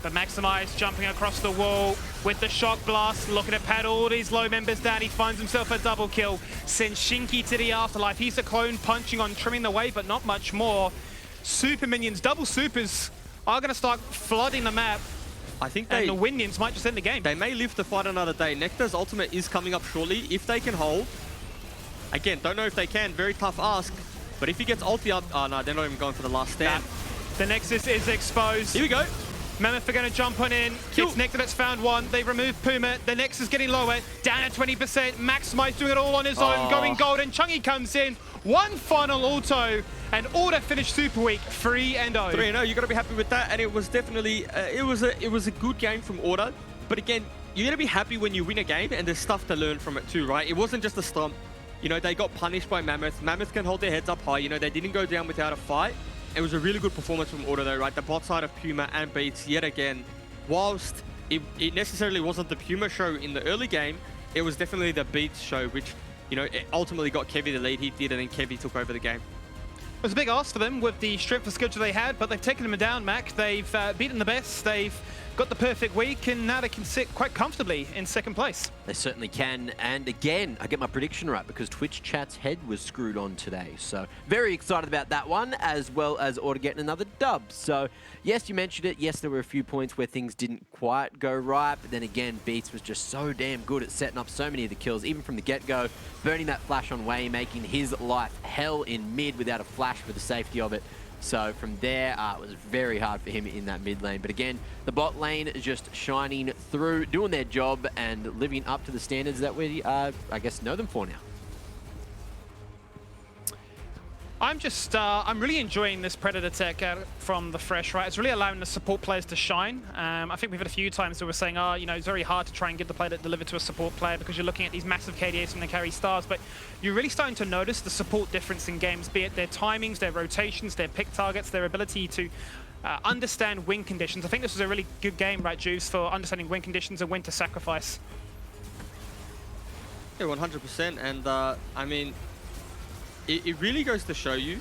Speaker 3: But Maximize jumping across the wall with the shock blast, looking to pat all these low members down. He finds himself a double kill. Sends Shinky to the afterlife. He's a clone punching on, trimming the wave, but not much more. Super minions, double supers are going to start flooding the map.
Speaker 2: I think
Speaker 3: and the Winions might just end the game.
Speaker 2: They may live to fight another day. Nectar's ultimate is coming up shortly. If they can hold, again, don't know if they can. Very tough ask. But if he gets ulti up, oh no, they're not even going for the last stand.
Speaker 3: The Nexus is exposed.
Speaker 2: Here we go.
Speaker 3: Mammoth are going to jump on in. It's Nectar that's found one. They remove Puma. The Nexus getting lower. Down at 20%. Maximize doing it all on his own. Going golden. Chungy comes in. One final auto. And Order finished super weak. 3-0.
Speaker 2: 3-0. You got to be happy with that. And it was definitely, it was a good game from Order. But again, you're going to be happy when you win a game and there's stuff to learn from it too, right? It wasn't just a stomp. You know, they got punished by Mammoth. Mammoth can hold their heads up high. You know, they didn't go down without a fight. It was a really good performance from Order though, right? The bot side of Puma and Beats yet again. Whilst it necessarily wasn't the Puma show in the early game, it was definitely the Beats show, which, you know, it ultimately got Kevy the lead. He did, and then Kevy took over the game.
Speaker 3: It was a big ask for them with the strength of schedule they had, but they've taken them down, Mac. They've beaten the best. They've got the perfect week, and now they can sit quite comfortably in second place.
Speaker 1: They certainly can. And again, I get my prediction right because Twitch chat's head was screwed on today. So very excited about that one, as well as Order getting another dub. So yes, you mentioned it. Yes, there were a few points where things didn't quite go right. But then again, Beats was just so damn good at setting up so many of the kills, even from the get-go. Burning that flash on Wei, making his life hell in mid without a flash for the safety of it. So from there, it was very hard for him in that mid lane. But again, the bot lane is just shining through, doing their job and living up to the standards that we, I guess, know them for now.
Speaker 3: I'm really enjoying this Predator tech from the Fresh, right? It's really allowing the support players to shine. I think we've had a few times where we're saying, you know, it's very hard to try and get the play that delivered to a support player because you're looking at these massive KDAs from the carry stars, but you're really starting to notice the support difference in games, be it their timings, their rotations, their pick targets, their ability to understand win conditions. I think this was a really good game, right, Juice, for understanding win conditions and when to sacrifice.
Speaker 2: Yeah, 100%. And I mean, it really goes to show you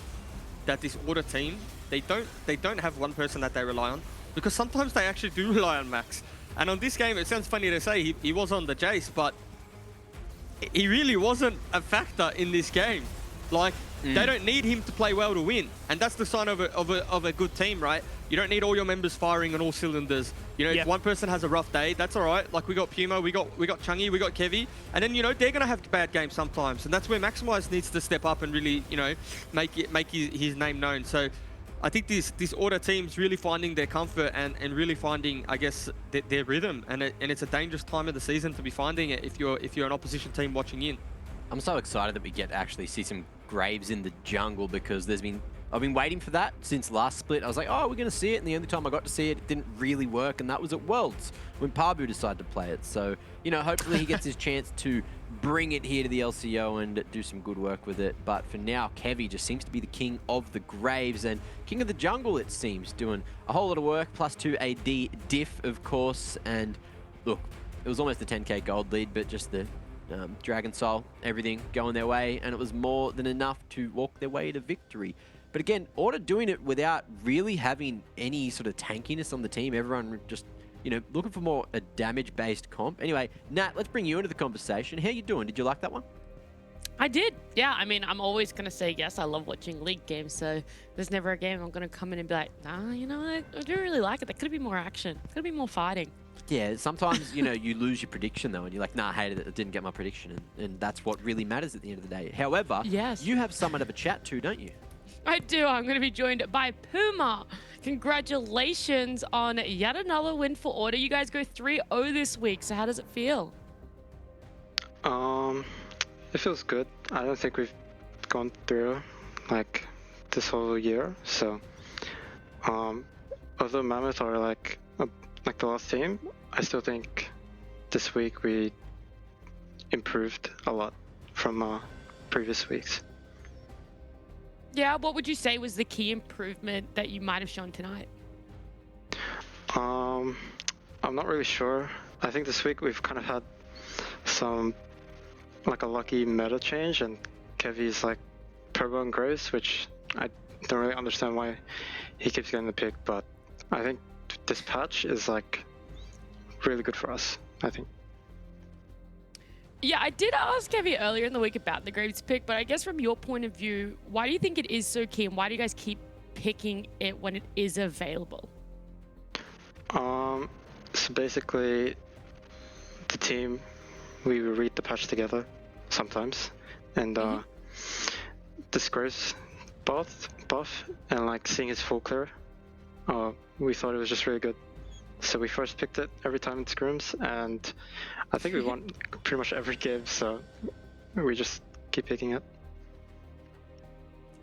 Speaker 2: that this Order team, they don't have one person that they rely on, because sometimes they actually do rely on Max. And on this game, it sounds funny to say he was on the Jace, but he really wasn't a factor in this game. Like, they don't need him to play well to win, and that's the sign of a good team, right? You don't need all your members firing on all cylinders. You know, if one person has a rough day, that's all right. Like, we got Puma, we got Chungy, we got Kevy, and then, you know, they're gonna have bad games sometimes, and that's where Maximize needs to step up and really, you know, make his name known. So I think this Order team's really finding their comfort and really finding, I guess, their rhythm, and it's a dangerous time of the season to be finding it if you're an opposition team watching in.
Speaker 1: I'm so excited that we get to actually see some Graves in the jungle because I've been waiting for that since last split. I was like, oh, we're going to see it. And the only time I got to see it, it didn't really work. And that was at Worlds when Pabu decided to play it. So, you know, hopefully he gets his chance to bring it here to the LCO and do some good work with it. But for now, Kevy just seems to be the king of the Graves and king of the jungle, it seems, doing a whole lot of work. +2 AD diff, of course. And look, it was almost a 10k gold lead, but just the Dragon Soul, everything going their way, and it was more than enough to walk their way to victory. But again, Order doing it without really having any sort of tankiness on the team. Everyone just, you know, looking for more a damage-based comp. Anyway, Nat, let's bring you into the conversation. How you doing? Did you like that one?
Speaker 6: I did. Yeah, I mean, I'm always going to say yes. I love watching league games, so there's never a game I'm going to come in and be like, nah, you know what? I do really like it. There could be more action. Could have been more fighting.
Speaker 1: Yeah, sometimes, you know, you lose your prediction, though, and you're like, nah, I hated it. I didn't get my prediction. And that's what really matters at the end of the day. However,
Speaker 6: Yes.
Speaker 1: you have someone to have a chat to, don't you?
Speaker 6: I do. I'm going to be joined by Puma. Congratulations on yet another win for Order. You guys go 3-0 this week, so how does it feel?
Speaker 8: It feels good. I don't think we've gone through like this whole year. So, although Mammoth are like the last team, I still think this week we improved a lot from previous weeks.
Speaker 6: Yeah, what would you say was the key improvement that you might have shown tonight?
Speaker 8: I'm not really sure. I think this week we've kind of had some like a lucky meta change, and Kevy's like Turbo and Grace, which I don't really understand why he keeps getting the pick, but I think this patch is like really good for us, I think.
Speaker 6: Yeah, I did ask Kevy earlier in the week about the Graves pick, but I guess from your point of view, why do you think it is so key, and why do you guys keep picking it when it is available?
Speaker 8: So basically, the team, we read the patch together sometimes, and this Grace buff and like seeing his full clear, we thought it was just really good. So we first picked it every time in scrims, and I think we won pretty much every game, so we just keep picking it.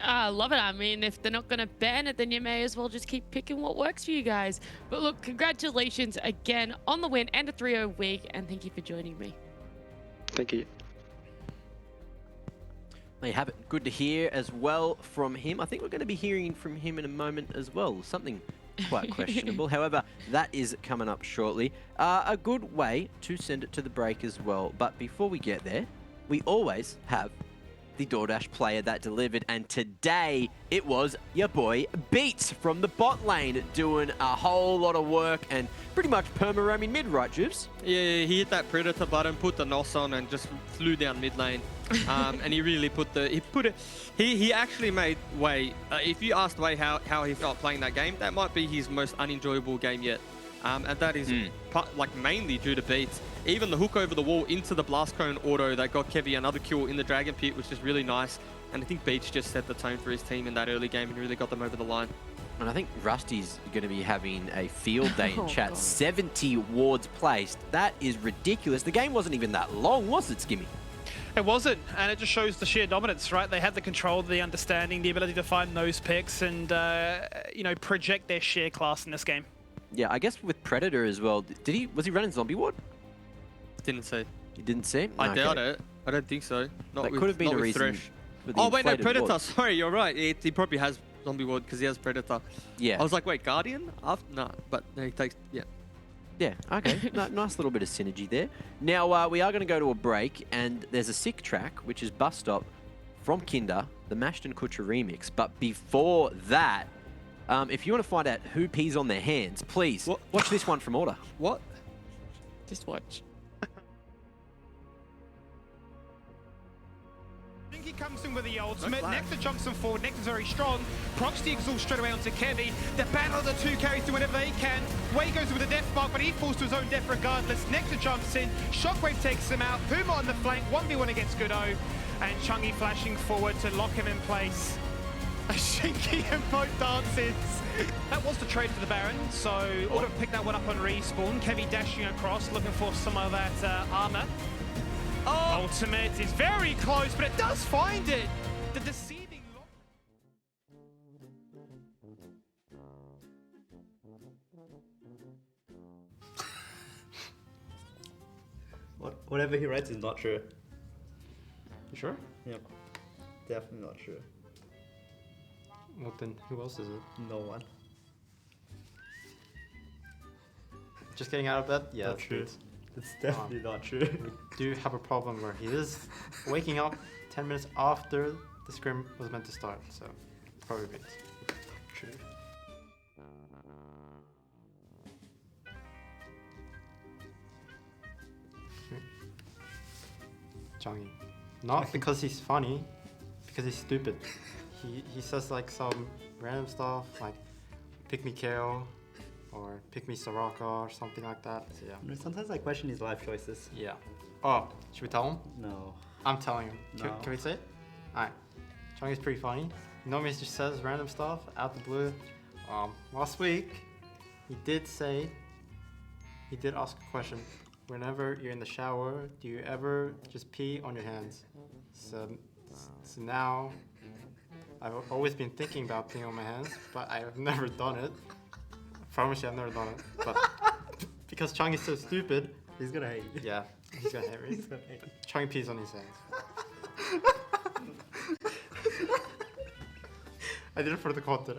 Speaker 6: I love it. I mean, if they're not going to ban it, then you may as well just keep picking what works for you guys. But look, congratulations again on the win and a 3-0 week, and thank you for joining me.
Speaker 8: Thank you.
Speaker 1: There you have it. Good to hear as well from him. I think we're going to be hearing from him in a moment as well. Something quite questionable. However, that is coming up shortly. A good way to send it to the break as well. But before we get there, we always have the DoorDash player that delivered, and today it was your boy Beats from the bot lane doing a whole lot of work and pretty much perma-roaming mid, right, Jubes?
Speaker 2: Yeah, he hit that Predator button, put the NOS on, and just flew down mid lane. And he really he actually made Wei. If you asked Wei how he felt playing that game, that might be his most unenjoyable game yet. And that is like mainly due to Beats. Even the hook over the wall into the blast cone auto that got Kevy another kill in the Dragon Pit, which is really nice. And I think Beats just set the tone for his team in that early game and really got them over the line.
Speaker 1: And I think Rusty's going to be having a field day in chat.
Speaker 6: God.
Speaker 1: 70 wards placed. That is ridiculous. The game wasn't even that long, was it, Skimmy?
Speaker 3: It wasn't, and it just shows the sheer dominance, right? They had the control, the understanding, the ability to find those picks and, you know, project their sheer class in this game.
Speaker 1: Yeah, I guess with Predator as well. Was he running Zombie Ward?
Speaker 2: Didn't see.
Speaker 1: You didn't see him?
Speaker 2: I doubt it. I don't think so. Not
Speaker 1: That
Speaker 2: with,
Speaker 1: could have been
Speaker 2: not
Speaker 1: a
Speaker 2: with
Speaker 1: reason.
Speaker 2: Thresh.
Speaker 1: For the
Speaker 2: Oh wait, no,
Speaker 1: inflated
Speaker 2: Predator.
Speaker 1: ward.
Speaker 2: Sorry, you're right. He probably has Zombie Ward because he has Predator.
Speaker 1: Yeah.
Speaker 2: I was like, wait, Guardian? Nah, but he takes, yeah.
Speaker 1: Yeah, okay. Nice little bit of synergy there. Now, we are going to go to a break, and there's a sick track, which is Bus Stop from Kinder, the Mashed and Kutcher remix. But before that, if you want to find out who pees on their hands, please watch this one from Order.
Speaker 2: What?
Speaker 6: Just watch.
Speaker 3: He comes in with the ultimate. Nectar jumps him forward. Nectar's very strong. Procs the exhaust straight away onto Kevy. The battle of the two carries through whenever they can. Wei goes with a death mark, but he falls to his own death regardless. Nectar jumps in. Shockwave takes him out. Puma on the flank. 1v1 against Goodo. And Chungy flashing forward to lock him in place. A Shinky emote dances. That was the trade for the Baron, so Order picked that one up on respawn. Kevy dashing across, looking for some of that armor. Oh. Ultimate is very close, but it does find it. The deceiving lock.
Speaker 4: Whatever he writes is not true.
Speaker 5: You sure?
Speaker 4: Yep. Definitely not true.
Speaker 5: Well, then who else is it?
Speaker 4: No one.
Speaker 5: Just getting out of bed? Yeah,
Speaker 4: Not
Speaker 5: that's
Speaker 4: true.
Speaker 5: good.
Speaker 4: It's definitely not true.
Speaker 5: We do have a problem where he is waking up 10 minutes after the scrim was meant to start, so probably Beats.
Speaker 4: True.
Speaker 5: Changi. Not because he's funny, because he's stupid. He says like some random stuff like pick me KO or pick me Soraka or something like that. So yeah.
Speaker 4: Sometimes I question his life choices.
Speaker 5: Yeah. Oh, should we tell him?
Speaker 4: No.
Speaker 5: I'm telling him.
Speaker 4: No.
Speaker 5: Can we say it? Alright. Chung is pretty funny. He normally just says random stuff out the blue. Last week, he did ask a question. Whenever you're in the shower, do you ever just pee on your hands? So now, I've always been thinking about peeing on my hands, but I have never done it. I promise you I've never done it. But because Chung is so stupid,
Speaker 4: He's gonna hate you.
Speaker 5: yeah, he's gonna hate me.
Speaker 4: He's gonna hate you.
Speaker 5: Chung pees on his hands. I did it for the content.